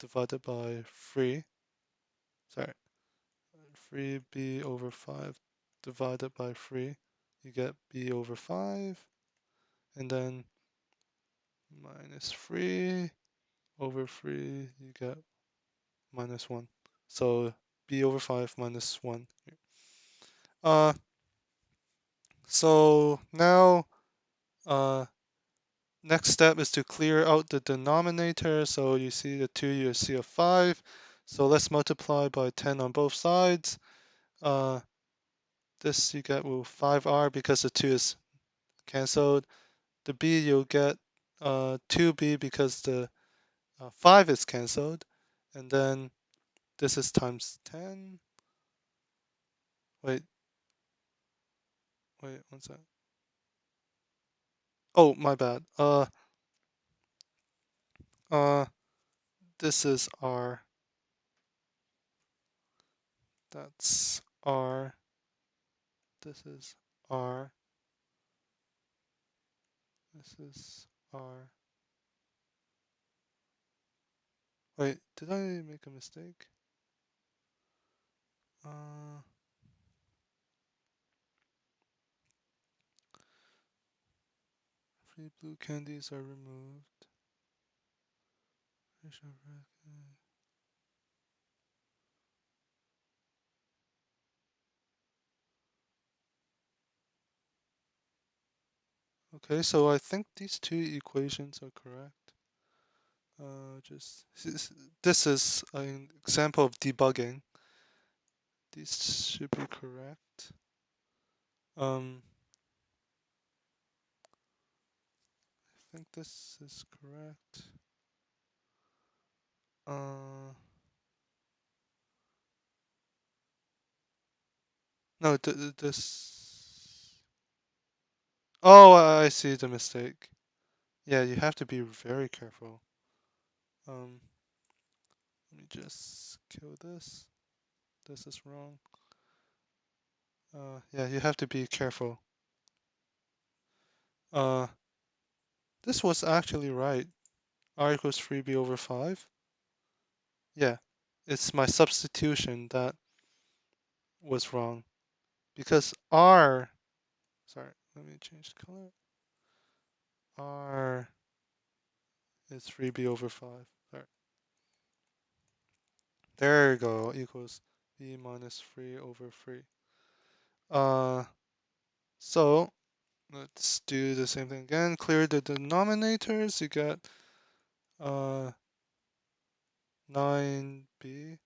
divided by 3, sorry, 3b over 5 divided by 3, you get b over 5, and then minus 3 over 3, you get minus 1. So b over 5 minus 1. Uh, so now, next step is to clear out the denominator. So you see the 2, you see a 5. So let's multiply by 10 on both sides. This you get with 5r because the 2 is cancelled. The b you'll get 2b because the 5 is cancelled. And then this is times 10. Wait, what's that? Oh, my bad. This is r. That's r. This is r. This is r. Wait, did I make a mistake? Free blue candies are removed. Okay, so I think these two equations are correct. This is an example of debugging. These should be correct. I think this is correct. No, this. Oh, I see the mistake. Yeah, you have to be very careful. Let me just kill this. This is wrong. Yeah, you have to be careful. This was actually right. R equals 3b over 5. Yeah, it's my substitution that was wrong. Because R, sorry, let me change the color. R is 3b over 5. Sorry. There you go, equals b minus 3 over 3. So let's do the same thing again. Clear the denominators. You get 9b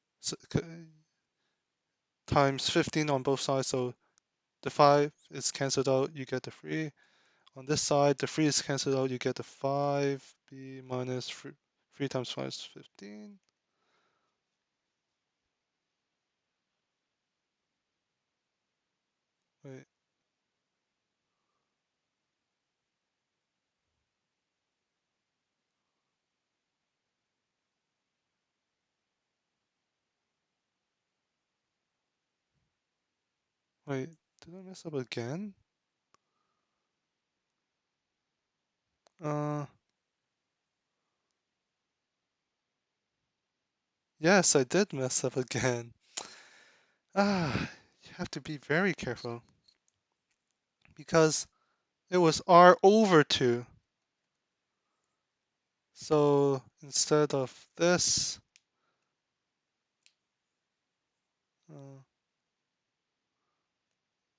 times 15 on both sides. So the 5 is cancelled out. You get the 3. On this side, the 3 is cancelled out. You get the 5b minus 3 times 5 is 15. Wait. Wait, did I mess up again? Yes, I did mess up again. You have to be very careful. Because it was r over 2. So instead of this,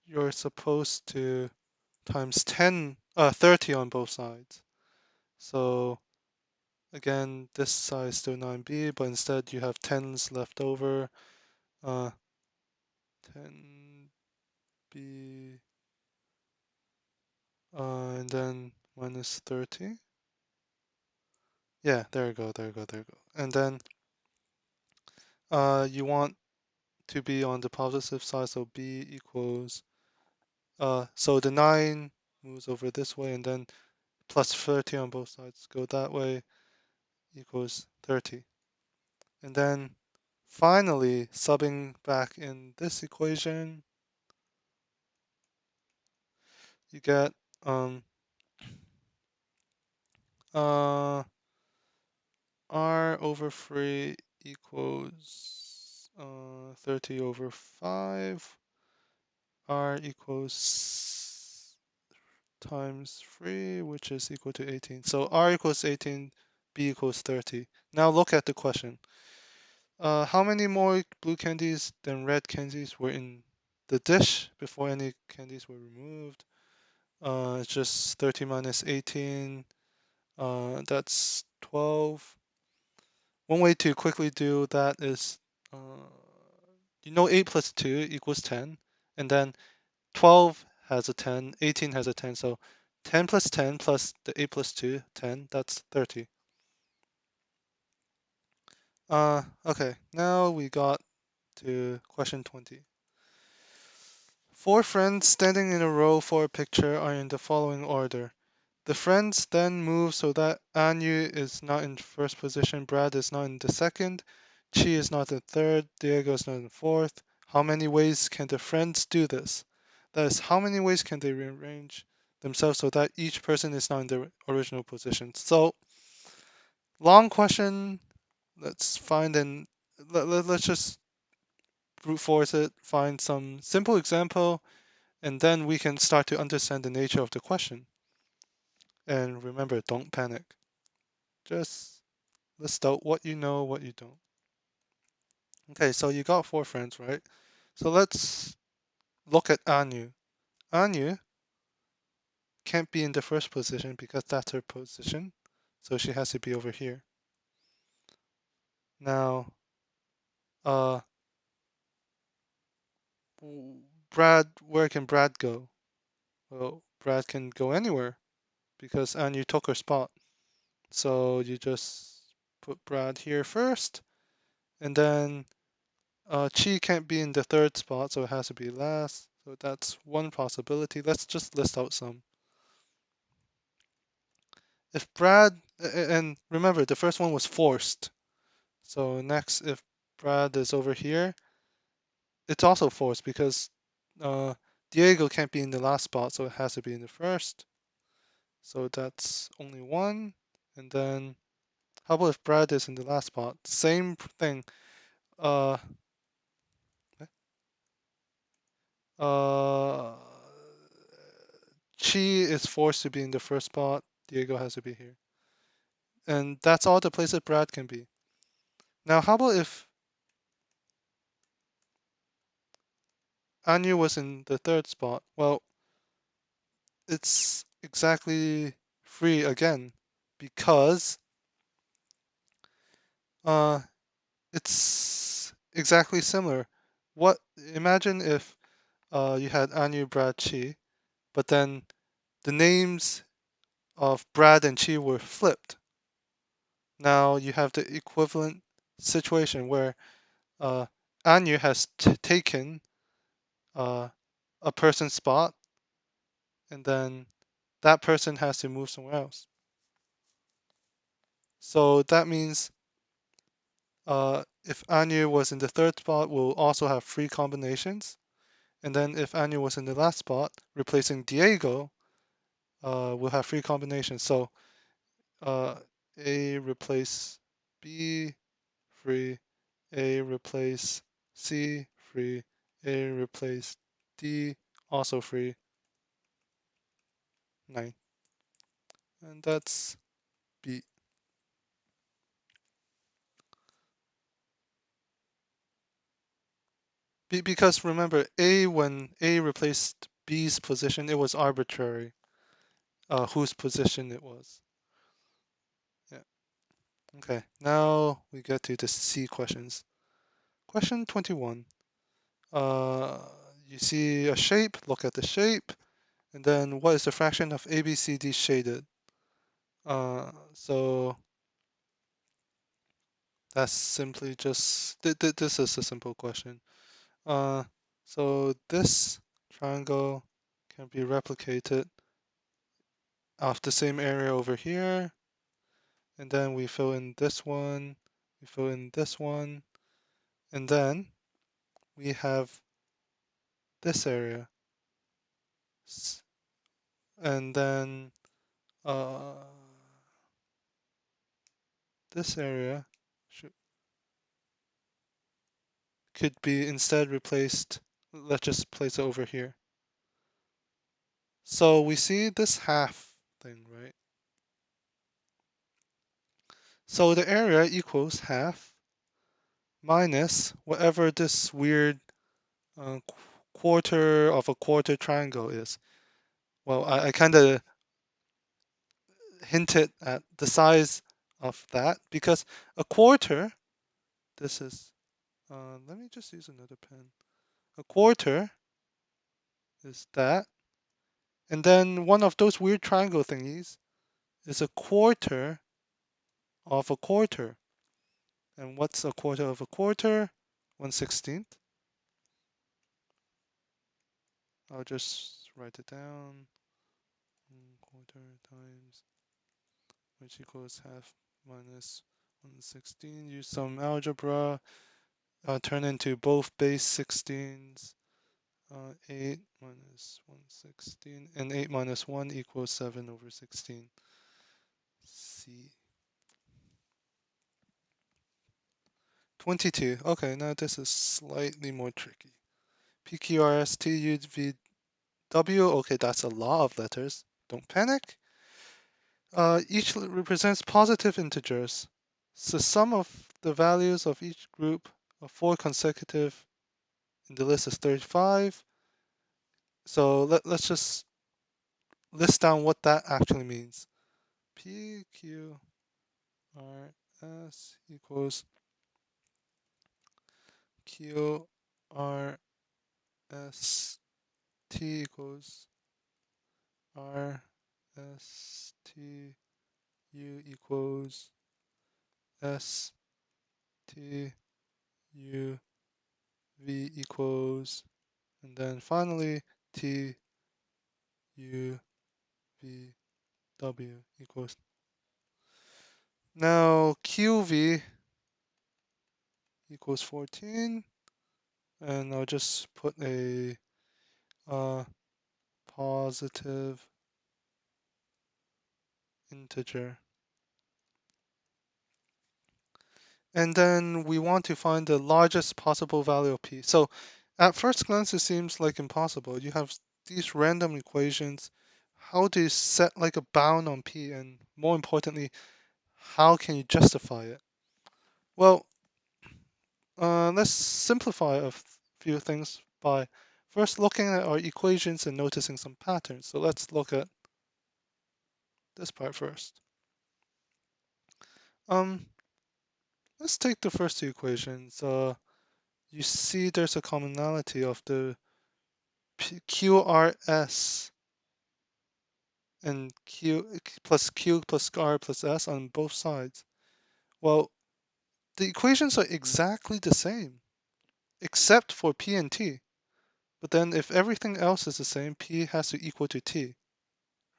you're supposed to times 30 on both sides. So again, this side is still 9b, but instead you have 10s left over. 10 B, and then minus 30. Yeah, there you go, there you go, there you go. And then you want to be on the positive side, so B equals, so the 9 moves over this way, and then plus 30 on both sides go that way equals 30. And then finally, subbing back in this equation, you get uh, R over 3 equals 30 over 5. R equals times 3, which is equal to 18. So R equals 18, B equals 30. Now look at the question. How many more blue candies than red candies were in the dish before any candies were removed? It's just 30 minus 18. That's 12. One way to quickly do that is, uh, 8 plus 2 equals 10. And then 12 has a 10, 18 has a 10. So 10 plus 10 plus the 8 plus 2, 10, that's 30. Okay, now we got to question 20. Four friends standing in a row for a picture are in the following order. The friends then move so that Anu is not in first position, Brad is not in the second, Chi is not in third, Diego is not in fourth. How many ways can the friends do this? That is, how many ways can they rearrange themselves so that each person is not in the original position? So, long question. Let's find and let's just brute force it, find some simple example, and then we can start to understand the nature of the question. And remember, don't panic. Just list out what you know, what you don't. Okay, so you got four friends, right? So let's look at Anu. Anu can't be in the first position because that's her position. So she has to be over here. Now, uh, Brad, where can Brad go? Well, Brad can go anywhere because Anu took her spot. So you just put Brad here first, and then Chi can't be in the third spot, so it has to be last. So that's one possibility. Let's just list out some. If Brad, and remember, the first one was forced. So next, if Brad is over here, it's also forced because uh, Diego can't be in the last spot, so it has to be in the first. So that's only one. And then, how about if Brad is in the last spot? Same thing. Uh, uh, Chi is forced to be in the first spot. Diego has to be here. And that's all the places Brad can be. Now, how about if Anu was in the third spot? Well, it's exactly free again because uh, it's exactly similar. What? Imagine if you had Anu, Brad, Chi, but then the names of Brad and Chi were flipped. Now you have the equivalent situation where Anu has taken uh, a person's spot, and then that person has to move somewhere else. So that means if Anu was in the third spot, we'll also have three combinations. And then if Anu was in the last spot, replacing Diego, we'll have three combinations. So uh, A replace B, free. A replace C, free. A replace D, also free. 9. And that's B. Because remember, A, when A replaced B's position, it was arbitrary whose position it was. Yeah. Okay, now we get to the C questions. Question 21. Uh, you see a shape, look at the shape, and then what is the fraction of ABCD shaded? So that's simply just, this is a simple question. Uh, so this triangle can be replicated of the same area over here, and then we fill in this one, we fill in this one, and then we have this area, and then uh, this area should, could be instead replaced. Let's just place it over here. So we see this half thing, right? So the area equals half minus whatever this weird quarter of a quarter triangle is. Well, I kind of hinted at the size of that because a quarter, this is, let me just use another pen. A quarter is that. And then one of those weird triangle thingies is a quarter of a quarter. And what's a quarter of a quarter? 1/16. I'll just write it down. Quarter times, which equals half minus 1/16. Use some algebra. Turn into both base 16s. 8 minus 1/16. And 8 minus 1 equals 7/16. C. 22. Okay, now this is slightly more tricky. PQRSTUVW. Okay, that's a lot of letters. Don't panic. Each represents positive integers. So sum of the values of each group of 4 consecutive in the list is 35. So let's just list down what that actually means. PQRS equals QRST equals RSTU equals STUV equals, and then finally TUVW equals. Now QV equals 14, and I'll just put a positive integer. And then we want to find the largest possible value of p. So at first glance, it seems like impossible. You have these random equations. How do you set like a bound on p? And more importantly, how can you justify it? Well, let's simplify a few things by first looking at our equations and noticing some patterns. So let's look at this part first. Um, let's take the first two equations. You see there's a commonality of the QRS and Q plus R plus S on both sides. Well, the equations are exactly the same, except for P and T. But then if everything else is the same, P has to equal to T,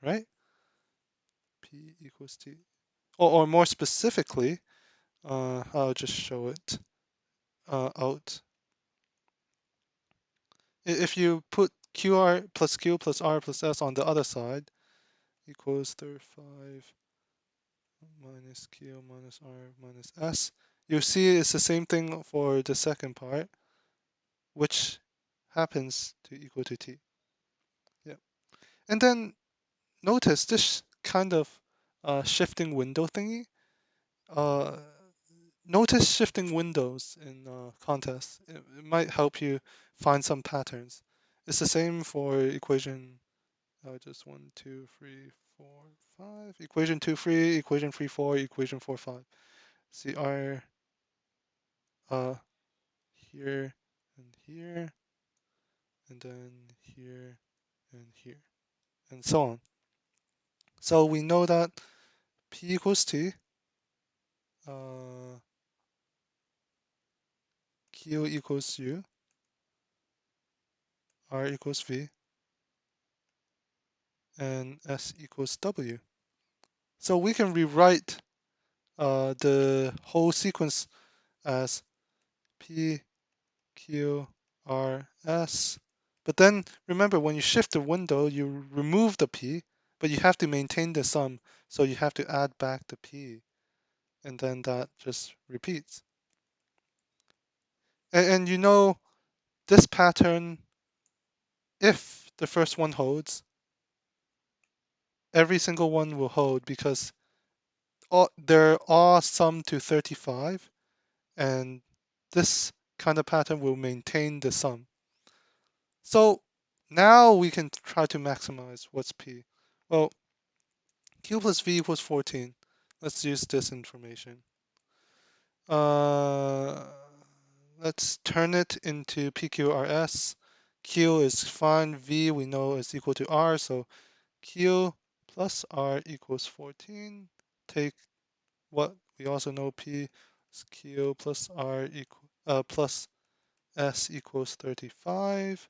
right? P equals T. Or more specifically, I'll just show it out. If you put QR plus Q plus R plus S on the other side, equals 35 minus Q minus R minus S. You see it's the same thing for the second part, which happens to equal to T. Yeah. And then notice this kind of shifting window thingy. Uh, Notice shifting windows in contests. It might help you find some patterns. It's the same for equation just 1, 2, 3, 4, 5. Equation 2, 3, equation 3, 4, equation 4, 5. See R here and here, and then here, and here, and so on. So we know that P equals T, Q equals U, R equals V, and S equals W. So we can rewrite the whole sequence as P, Q, R, S. But then remember, when you shift the window, you remove the P, but you have to maintain the sum. So you have to add back the P, and then that just repeats. And you know this pattern, if the first one holds, every single one will hold because they're all summed to 35, and this kind of pattern will maintain the sum. So now we can try to maximize what's P. Well, Q plus V equals 14. Let's use this information. Uh, let's turn it into PQRS. Q is fine, V we know is equal to R, so Q plus R equals 14. Take what we also know, P is Q plus R plus S equals 35.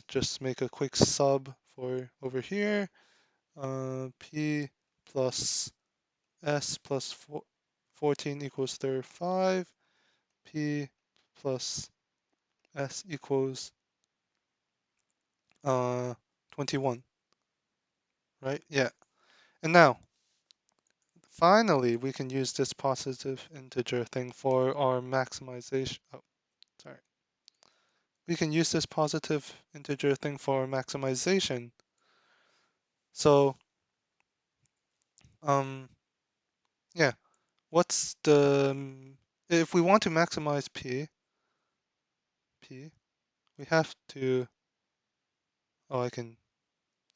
Just make a quick sub for over here. P plus S plus 14 equals 35. P plus S equals 21, right? Yeah. And now, finally, we can use this positive integer thing for our maximization. Oh, sorry. We can use this positive integer thing for maximization. So, yeah, what's if we want to maximize P, we have to, oh, I can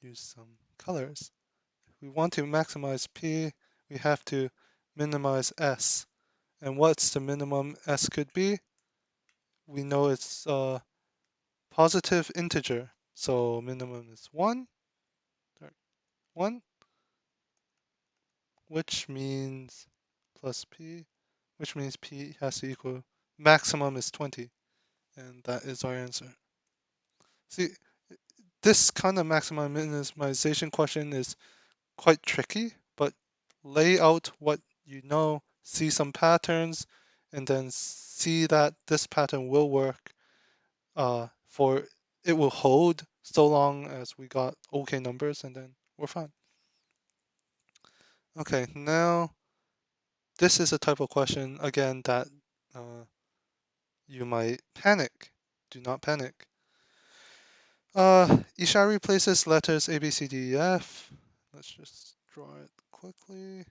use some colors. If we want to maximize P, we have to minimize S. And what's the minimum S could be? We know it's a positive integer. So minimum is 1, 1, which means plus P, which means P has to equal, maximum is 20. And that is our answer. See, this kind of maximum minimization question is quite tricky, but lay out what you know, see some patterns, and then see that this pattern will work for it will hold so long as we got okay numbers, and then we're fine. Okay, now this is a type of question again that you might panic. Do not panic. Ishari replaces letters A, B, C, D, E, F. Let's just draw it quickly.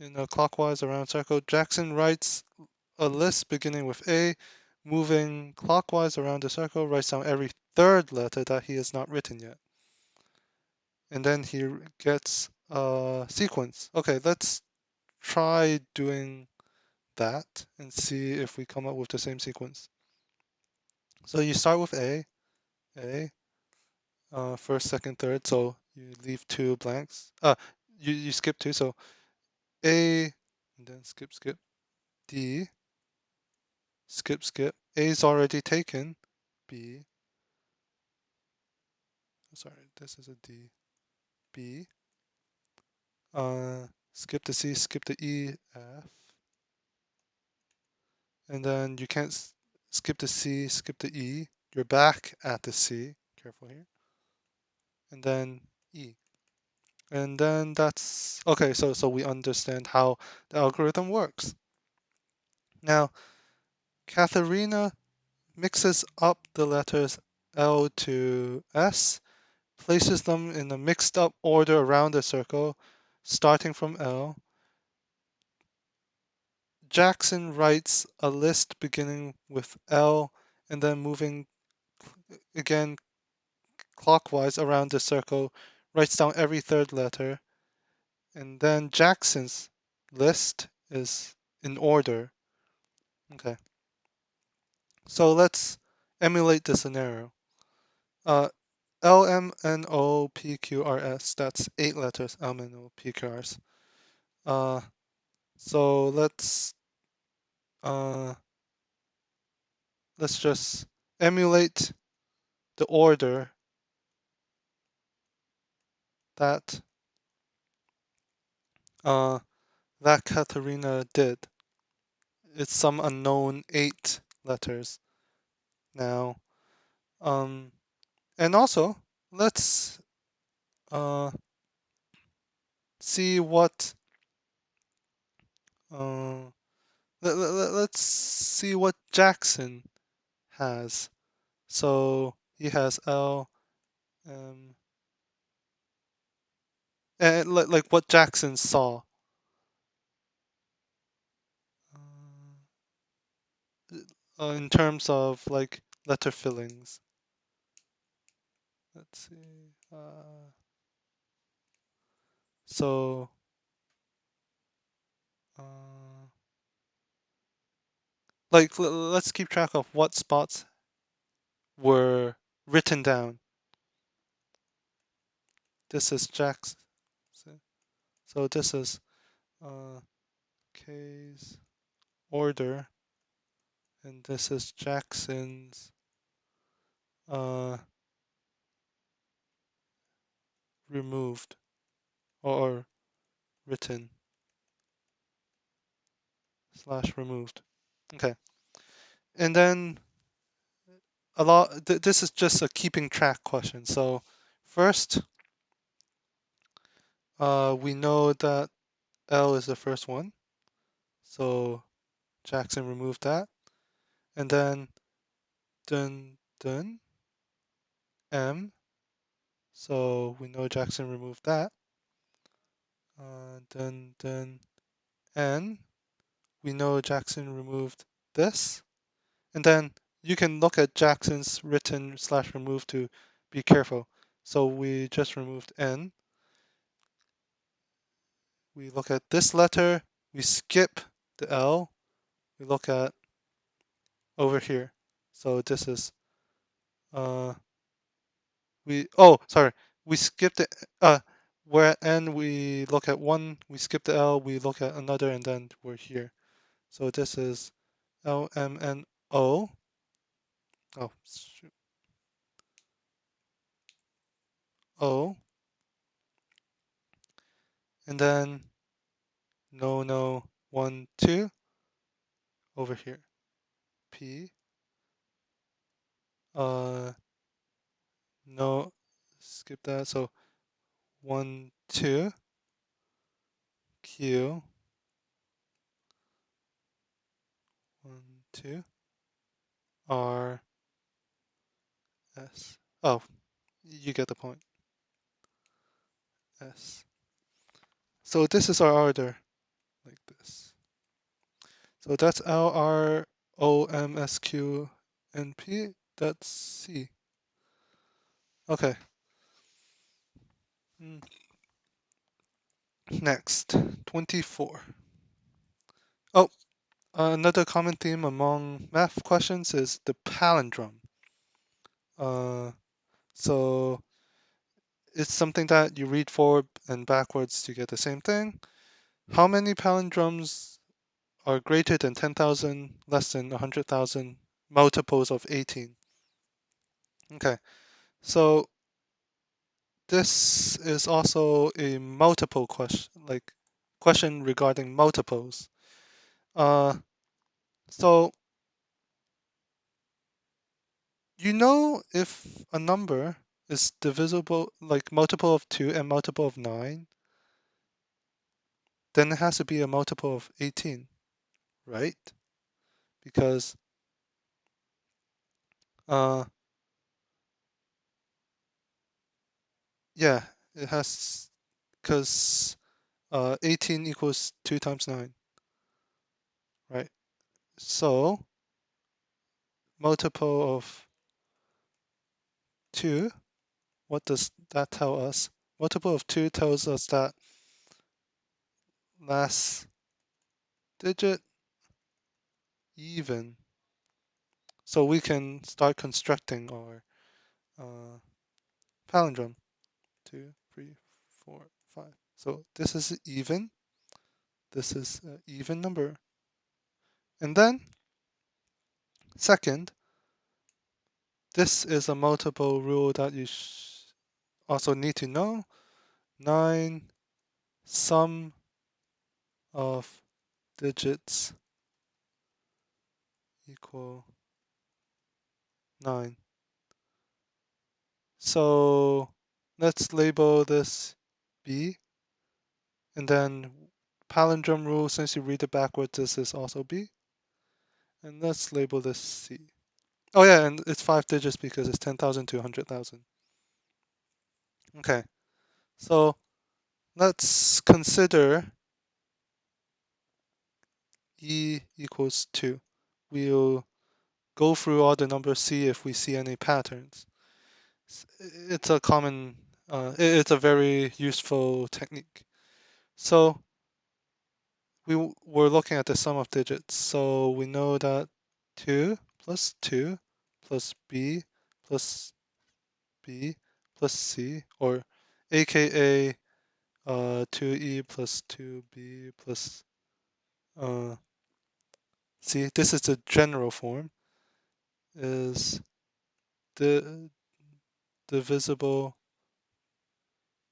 In a clockwise around circle, Jackson writes a list beginning with A, moving clockwise around the circle, writes down every third letter that he has not written yet. And then he gets a sequence. Okay, let's try doing that and see if we come up with the same sequence. So you start with A, first, second, third, so you leave 2 blanks. You skip 2, so A, and then skip, D, skip. A is already taken. B, sorry, this is a D. B, skip the C, skip the E, F, and then you can't skip the C, skip the E. You're back at the C. Careful here. And then E. And then that's okay. So we understand how the algorithm works. Now, Katharina mixes up the letters L to S, places them in a mixed up order around the circle, starting from L. Jackson writes a list beginning with L and then moving again clockwise around the circle, writes down every third letter, and then Jackson's list is in order. Okay. So let's emulate the scenario. LMNOPQRS, that's 8 letters, LMNOPQRS. So let's just emulate the order that that Katarina did. It's some unknown 8 letters now. And also let's see what uh, let's see what Jackson has. So he has L and like what Jackson saw. In terms of like letter fillings. Let's see. So uh, like let's keep track of what spots were written down. This is Jack's. So this is K's order, and this is Jackson's removed or written / removed. Okay, and then this is just a keeping track question. So first, we know that L is the first one, so Jackson removed that, and then dun M, so we know Jackson removed that. Then N, we know Jackson removed this, and then you can look at Jackson's written / removed to be careful. So we just removed N. We look at this letter, we skip the L, we look at over here. So this is we skipped it where N we look at one, we skip the L, we look at another, and then we're here. So this is LMNO. Oh, shoot. O, and then no 1 2 over here. P, no, skip that. So 1 2 Q, 1 2 R S. Oh, you get the point. S. So this is our order, like this. So that's L R O M S Q N P. That's C. Okay. Next, 24. Oh, another common theme among math questions is the palindrome. So it's something that you read forward and backwards to get the same thing. How many palindromes are greater than 10,000, less than 100,000, multiples of 18? Okay, so this is also a multiple question, like question regarding multiples. So you know if a number is divisible, like multiple of 2 and multiple of 9, then it has to be a multiple of 18, right? Because uh yeah, it has because 18 equals 2 times 9, right? So multiple of 2, what does that tell us? Multiple of 2 tells us that last digit even So we can start constructing our palindrome. 2, 3, 4, 5. So this is even. This is an even number. And then, second, this is a multiple rule that you also need to know. 9 sum of digits equal 9. So let's label this B, and then palindrome rule, since you read it backwards, this is also B. And let's label this C. Oh yeah, and it's 5 digits because it's 10,000 to 100,000. Okay, so let's consider E equals 2. We'll go through all the numbers, see if we see any patterns. It's a common, it's a very useful technique. So we're looking at the sum of digits. So we know that 2 plus 2 plus B plus B plus C, or aka 2E plus 2B plus C, this is the general form, is divisible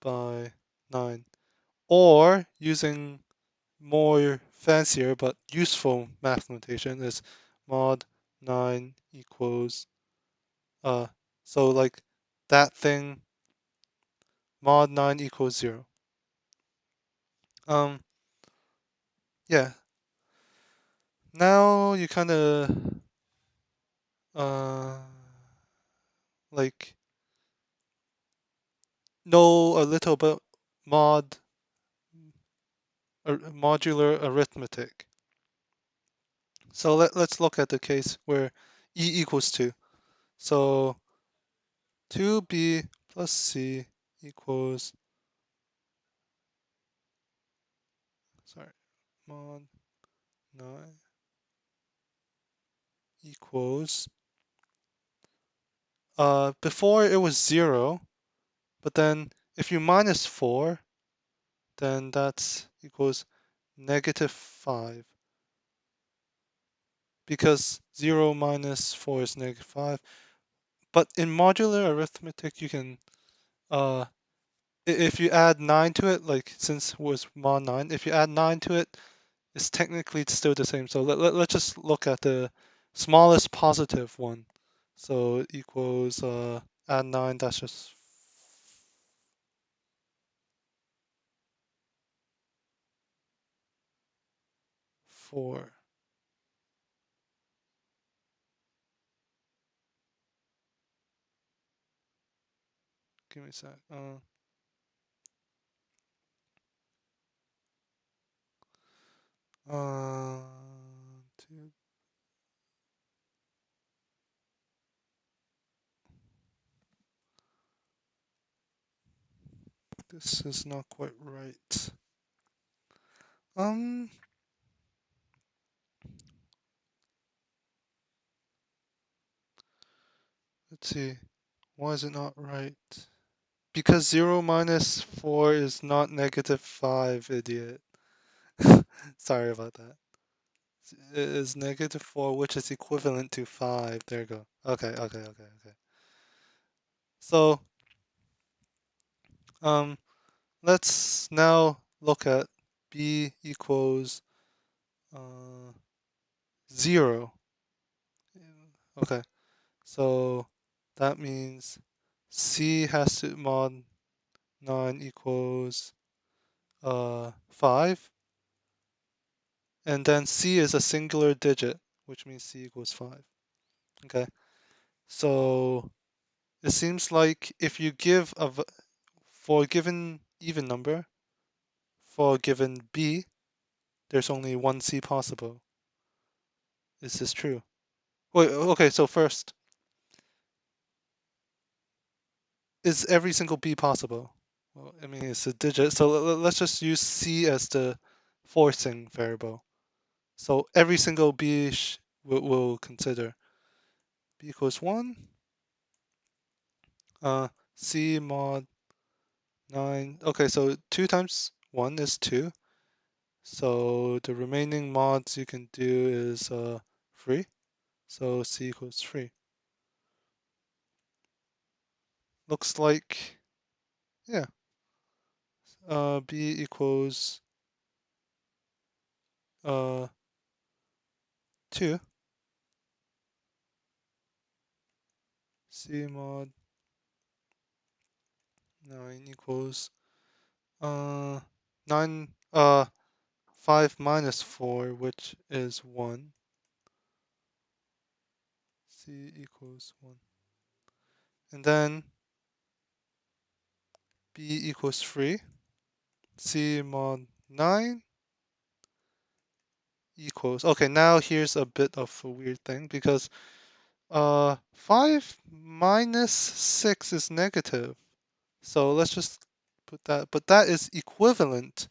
by 9. Or using more fancier but useful math notation is mod 9 equals so like that thing, mod 9 equals 0. Um yeah. Now you kind of uh like know a little bit modular arithmetic. So let's look at the case where E equals 2. So 2B plus C equals, sorry, mod 9 equals, before it was 0, but then if you minus 4, then that's equals -5, because 0 minus 4 is -5. But in modular arithmetic, you can, if you add 9 to it, like since it was mod 9, if you add 9 to it, it's technically still the same. So let's just look at the smallest positive one. So it equals, add 9, that's just 4. Give me a sec. Uh, two, this is not quite right. Um, let's see. Why is it not right? Because 0 minus 4 is not -5, idiot. Sorry about that. It is -4, which is equivalent to 5. There you go. Okay. So, um, let's now look at B equals 0. Okay, so that means C has to mod 9 equals 5, and then C is a singular digit, which means C equals 5. Okay, so it seems like if you give for a given even number, for a given B, there's only one C possible. Is this true? Wait, okay, so first, is every single B possible? Well, I mean, it's a digit, so let's just use C as the forcing variable. So every single B we'll consider. b equals 1, c mod 9. Okay, so 2 times 1 is 2. So the remaining mods you can do is 3. So c equals 3. Looks like, yeah, b equals 2. C mod 9 equals 9 5 minus 4, which is 1. C equals 1. And then b equals 3. C mod 9 equals, okay, now here's a bit of a weird thing because 5 minus 6 is negative. So let's just put that, but that is equivalent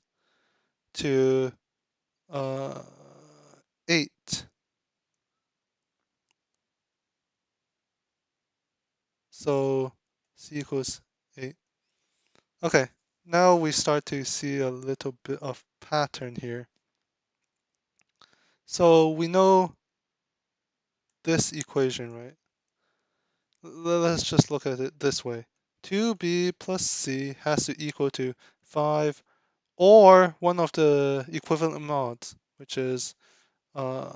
to uh 8. So c equals 8. Okay, now we start to see a little bit of pattern here. So we know this equation, right? Let's just look at it this way. 2b plus c has to equal to 5 or one of the equivalent mods, which is uh,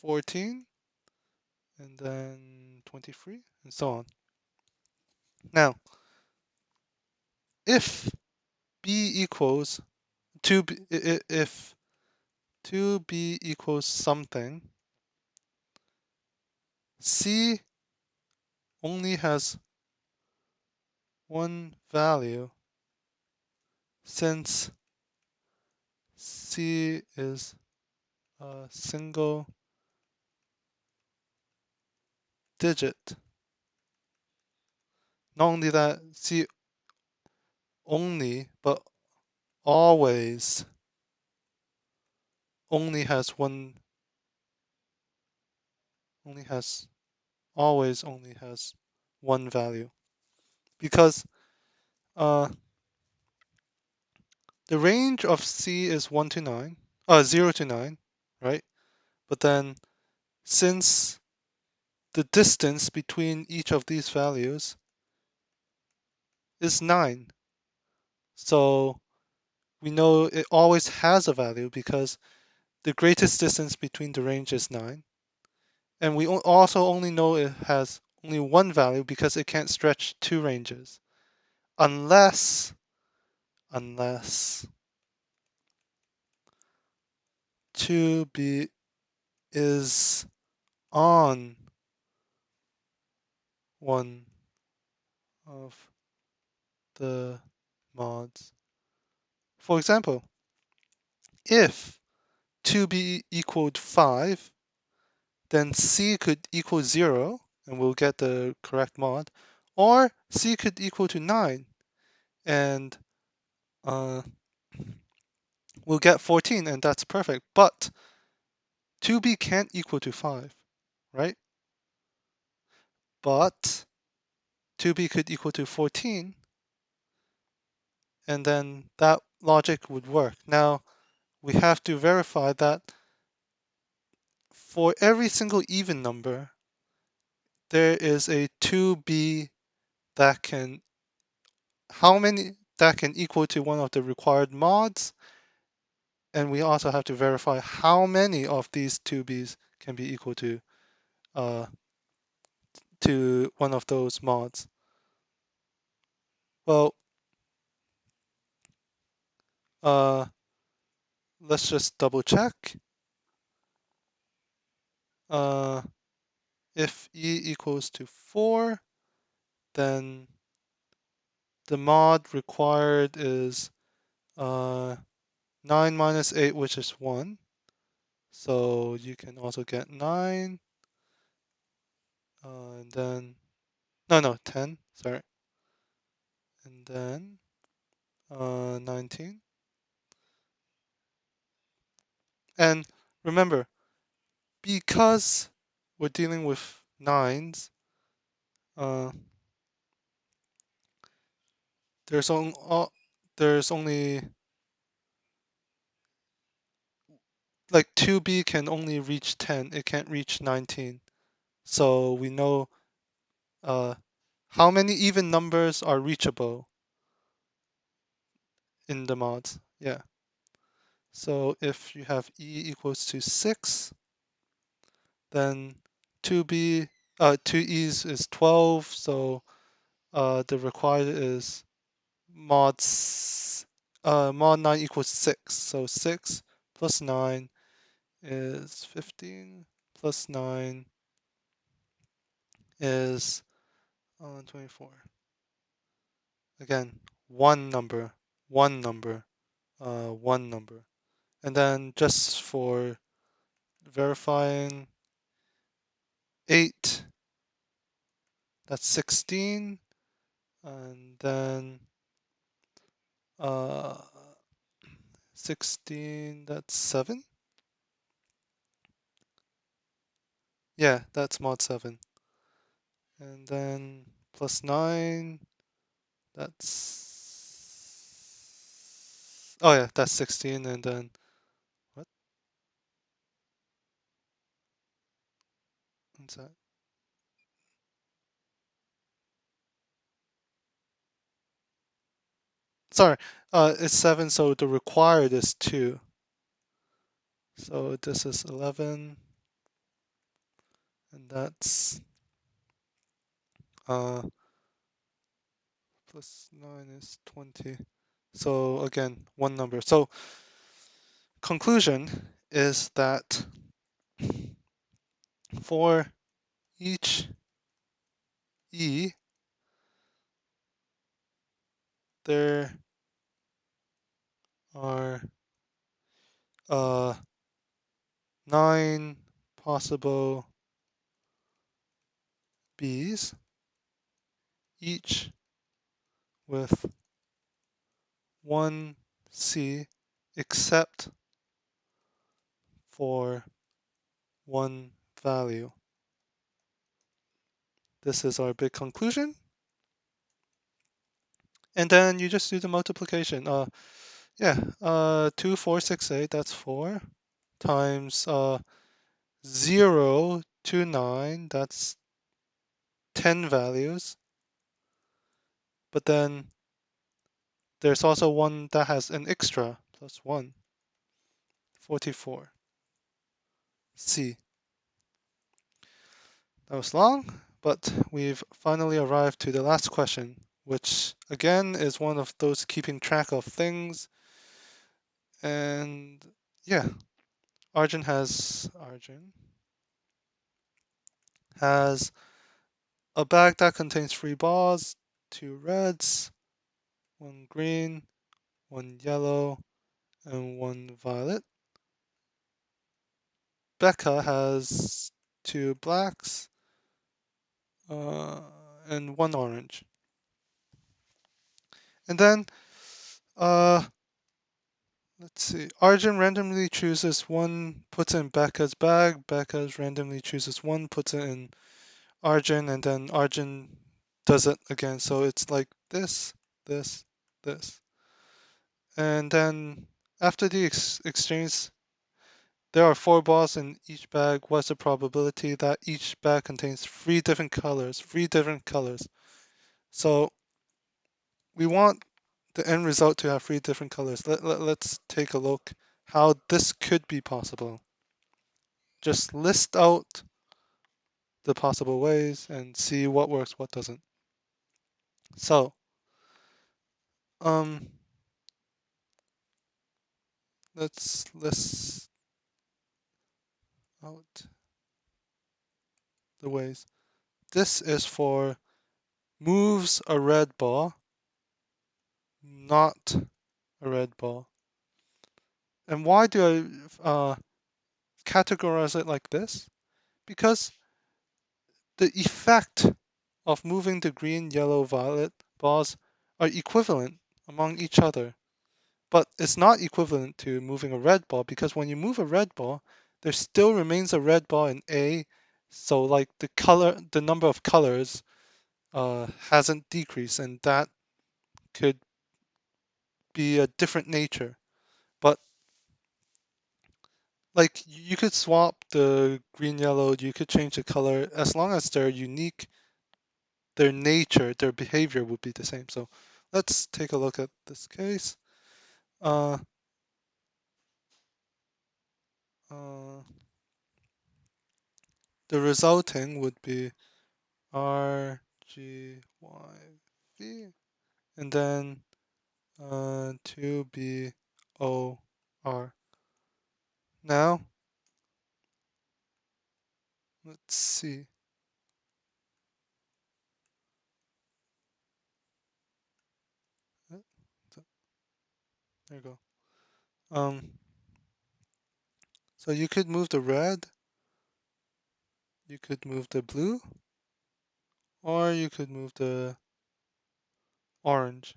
14 and then 23 and so on. Now, if b equals 2b, if 2b equals something, c only has one value since c is a single digit. Not only that, c only, but always only has one, only has, always only has one value. Because uh, the range of c is 1 to 9, 0 to 9, right? But then since the distance between each of these values is 9, so we know it always has a value because the greatest distance between the range is 9. And we also only know it has only one value because it can't stretch two ranges. Unless 2b is on one of the mods. For example, if 2b equaled 5, then c could equal 0, and we'll get the correct mod, or c could equal to 9, and uh, we'll get 14, and that's perfect. But 2b can't equal to 5, right? But 2b could equal to 14, and then that logic would work. Now, we have to verify that for every single even number, there is a 2b that can, how many that can equal to one of the required mods, and we also have to verify how many of these 2b's can be equal uh, to one of those mods. Well, uh, let's just double check. Uh, if e equals to 4, then the mod required is 9 minus 8, which is 1. So you can also get 9, and then, no, 10, sorry. And then 19. And remember, because we're dealing with nines, there's only like 2b can only reach 10. It can't reach 19. So we know how many even numbers are reachable in the mods. Yeah. So if you have e equals to 6, then 2b, 2e's is 12. So the required is mod 9 equals 6. So 6 plus 9 is 15, plus 9 is 24. Again, one number, one number, one number. And then just for verifying, 8, that's 16. And then uh, 16, that's 7. Yeah, that's mod 7. And then plus 9, that's... Oh yeah, that's 16. And then... What? What's that? Sorry, it's 7, so the required is 2. So this is 11, and that's plus 9 is 20. So again, one number. So conclusion is that for each E, there are 9 possible B's, each with one C, except for one value. This is our big conclusion. And then you just do the multiplication. Yeah, 2, 4, 6, 8, that's 4, times 0 to 9, that's 10 values. But then there's also one that has an extra, plus 1, 44. C. That was long, but we've finally arrived to the last question, which again is one of those keeping track of things. And yeah, Arjun has a bag that contains 3 balls, 2 reds, 1 green, 1 yellow, and 1 violet. Becca has 2 blacks and 1 orange. And then, let's see, Arjun randomly chooses 1, puts it in Becca's bag. Becca randomly chooses 1, puts it in Arjun, and then Arjun does it again. So it's like this, this, this. And then after the exchange, there are 4 balls in each bag. What's the probability that each bag contains 3 different colors? 3 different colors. So we want the end result to have 3 different colors. Let's take a look how this could be possible. Just list out the possible ways and see what works, what doesn't. So, let's list out the ways. This is for moves a red ball, not a red ball. And why do I categorize it like this? Because the effect of moving the green, yellow, violet balls are equivalent among each other. But it's not equivalent to moving a red ball, because when you move a red ball, there still remains a red ball in A, so like the number of colors hasn't decreased, and that could be a different nature. But like you could swap the green yellow, you could change the color as long as they're unique, their nature, their behavior would be the same. So let's take a look at this case. Uh, uh, the resulting would be R G Y V, and then 2 B O R. Now let's see. Uh, There you go. So you could move the red, you could move the blue, or you could move the orange.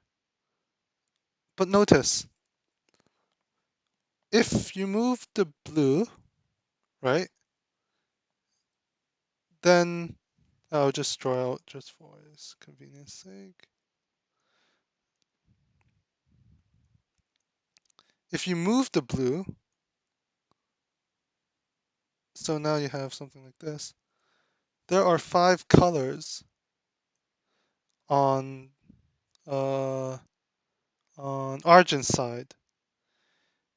But notice, if you move the blue, right, then I'll just draw out just for its convenience sake. If you move the blue, so now you have something like this. There are 5 colors on uh, on Argent's side,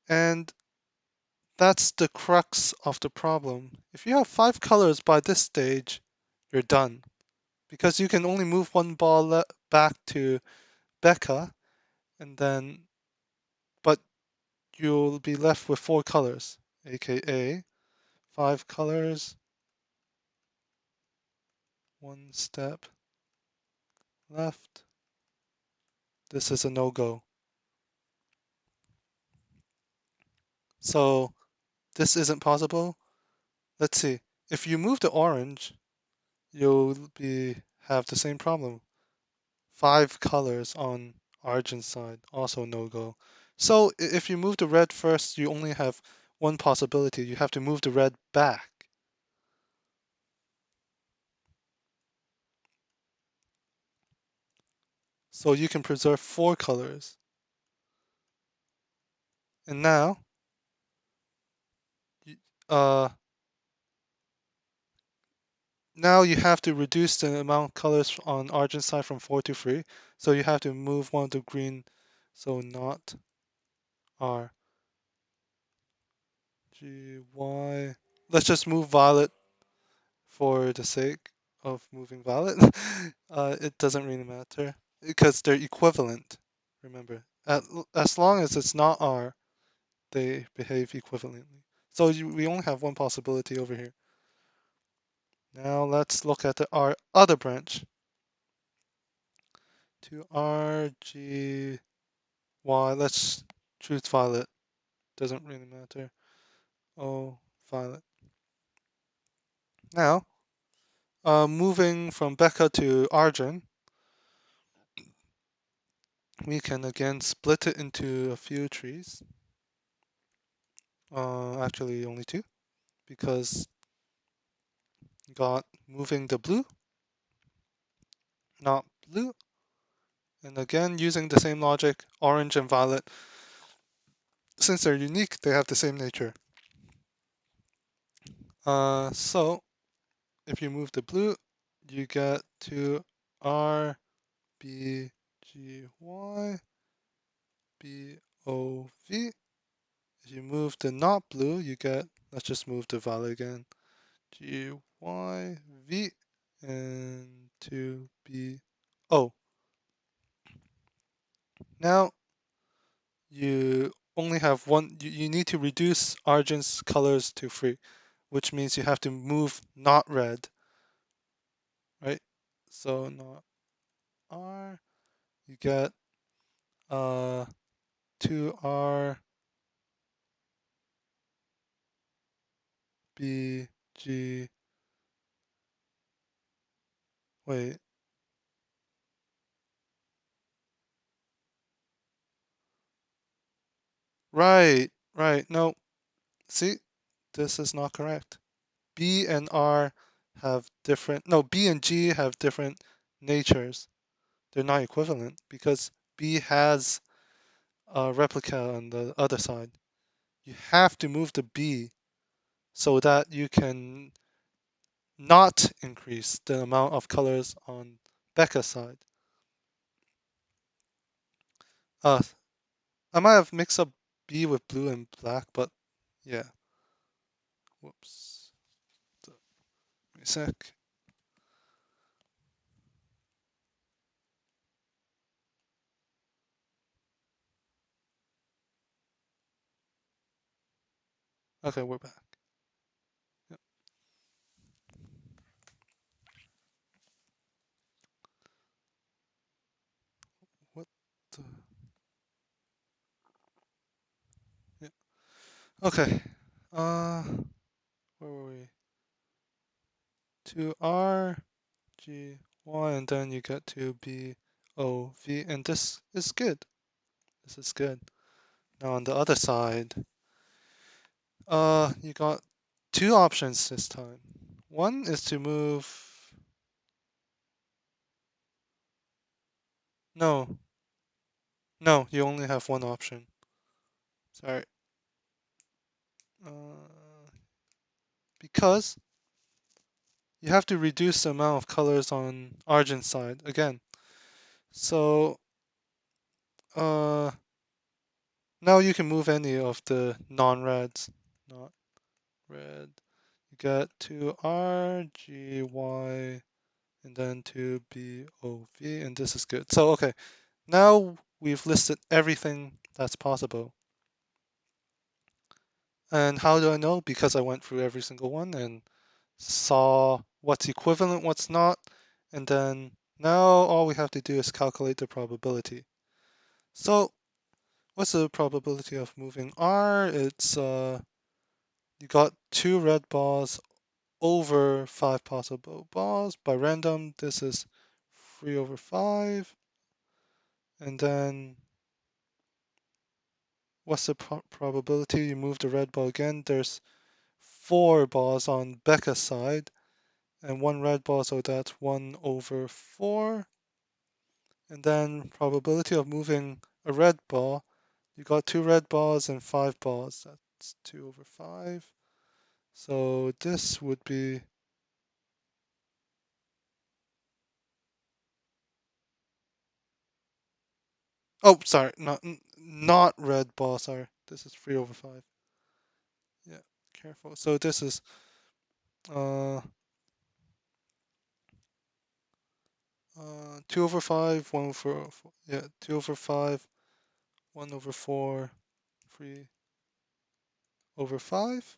and that's the crux of the problem. If you have 5 colors by this stage, you're done. Because you can only move one ball back to Becca, and then, but you'll be left with 4 colors, aka 5 colors, 1 step left. This is a no-go. So this isn't possible. Let's see. If you move the orange, you'll have the same problem. 5 colors on Argent's side, also no-go. So if you move the red first, you only have one possibility. You have to move the red back. So you can preserve 4 colors. And now, uh, now you have to reduce the amount of colors on Argent's side from 4 to 3. So you have to move one of the green, so not R, G, Y. Let's just move violet for the sake of moving violet. It doesn't really matter because they're equivalent. Remember, as long as it's not R, they behave equivalently. So we only have one possibility over here. Now let's look at our other branch. To R, G, Y. Let's choose violet. Doesn't really matter. O, violet. Now, moving from Becca to Argent, we can again split it into a few trees. Actually only 2, because got moving the blue, not blue, and again using the same logic, orange and violet, since they're unique, they have the same nature. So if you move the blue, you get to R, B, G, Y, B, O, V. If you move the not blue, you get, let's just move the violet again, G, Y, V, and 2, B, O. Now, you only have one, you need to reduce Argent's colors to 3, which means you have to move not red, right? So not R, you get 2R, B, G, wait, right, no, see, this is not correct. B and R have different, no, B and G have different natures. They're not equivalent because B has a replica on the other side. You have to move the B so that you can not increase the amount of colors on Becca's side. Uh, I might have mixed up B with blue and black, but yeah. Whoops. Wait a sec. Okay, we're back. Yep. What the? Yeah. Okay. Uh, where were we? To R, G, Y, and then you get to B, O, V, and this is good. This is good. Now on the other side, you got two options this time. One is to move. No, no, you only have one option. Sorry. Because you have to reduce the amount of colors on Argent's side again. So uh, now you can move any of the non-reds. Not red. You get to R, G, Y, and then to B, O, V, and this is good. So okay, now we've listed everything that's possible. And how do I know? Because I went through every single one and saw what's equivalent, what's not, and then now all we have to do is calculate the probability. So what's the probability of moving R? It's you got two red balls over 5 possible balls by random. This is 3 over 5. And then what's the probability you move the red ball again? There's 4 balls on Becca's side and 1 red ball, so that's 1 over 4. And then probability of moving a red ball, you got 2 red balls and 5 balls. That's 2 over 5. So this would be, oh, sorry, not red ball, sorry. This is 3 over 5. Yeah, careful. So this is uh 2 over 5, 1 over 4, yeah, 2 over 5, 1 over 4, 3 over 5.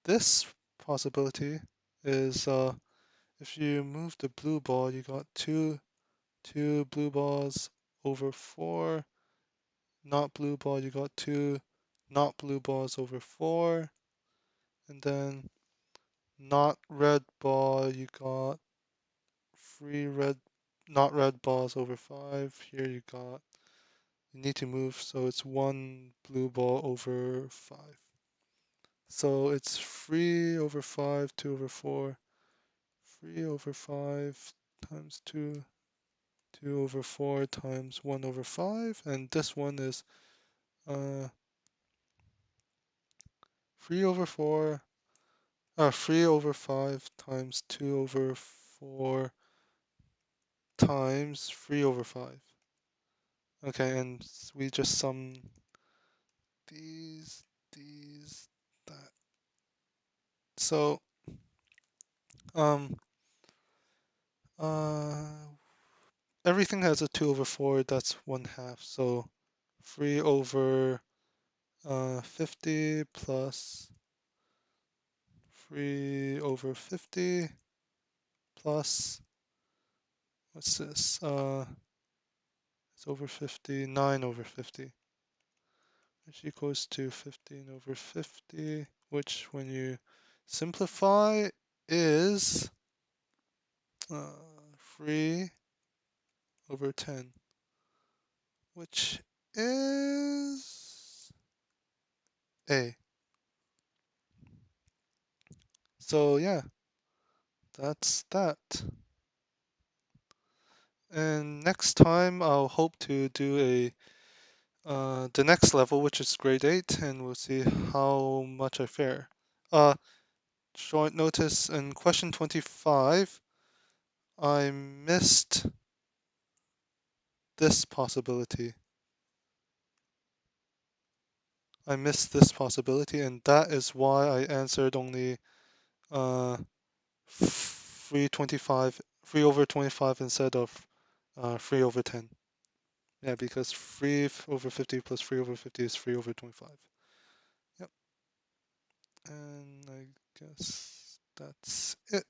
This possibility is if you move the blue ball, you got two blue balls over 4. Not blue ball, you got 2 not blue balls over 4. And then not red ball, you got 3 not red balls over 5. Here you need to move, so it's 1 blue ball over 5. So it's 3 over 5, 2 over 4, 3 over 5 times 2, 2 over 4 times 1 over 5, and this one is uh, 3 over 4, 3 over 5 times 2 over 4 times 3 over 5. Okay, and we just sum these, that. So, um, uh, everything has a 2 over 4, that's 1/2. So 3 over 50 plus 3 over 50 plus, what's this? It's over 50, 9 over 50, which equals to 15 over 50, which when you simplify is 3 over 10, which is A. So yeah, that's that. And next time I'll hope to do the next level, which is grade 8, and we'll see how much I fare. Short notice in question 25, I missed this possibility. And that is why I answered only 325, 3 over 25 instead of 3 over 10. Yeah, because 3 over 50 plus 3 over 50 is 3 over 25. Yep. And I guess that's it.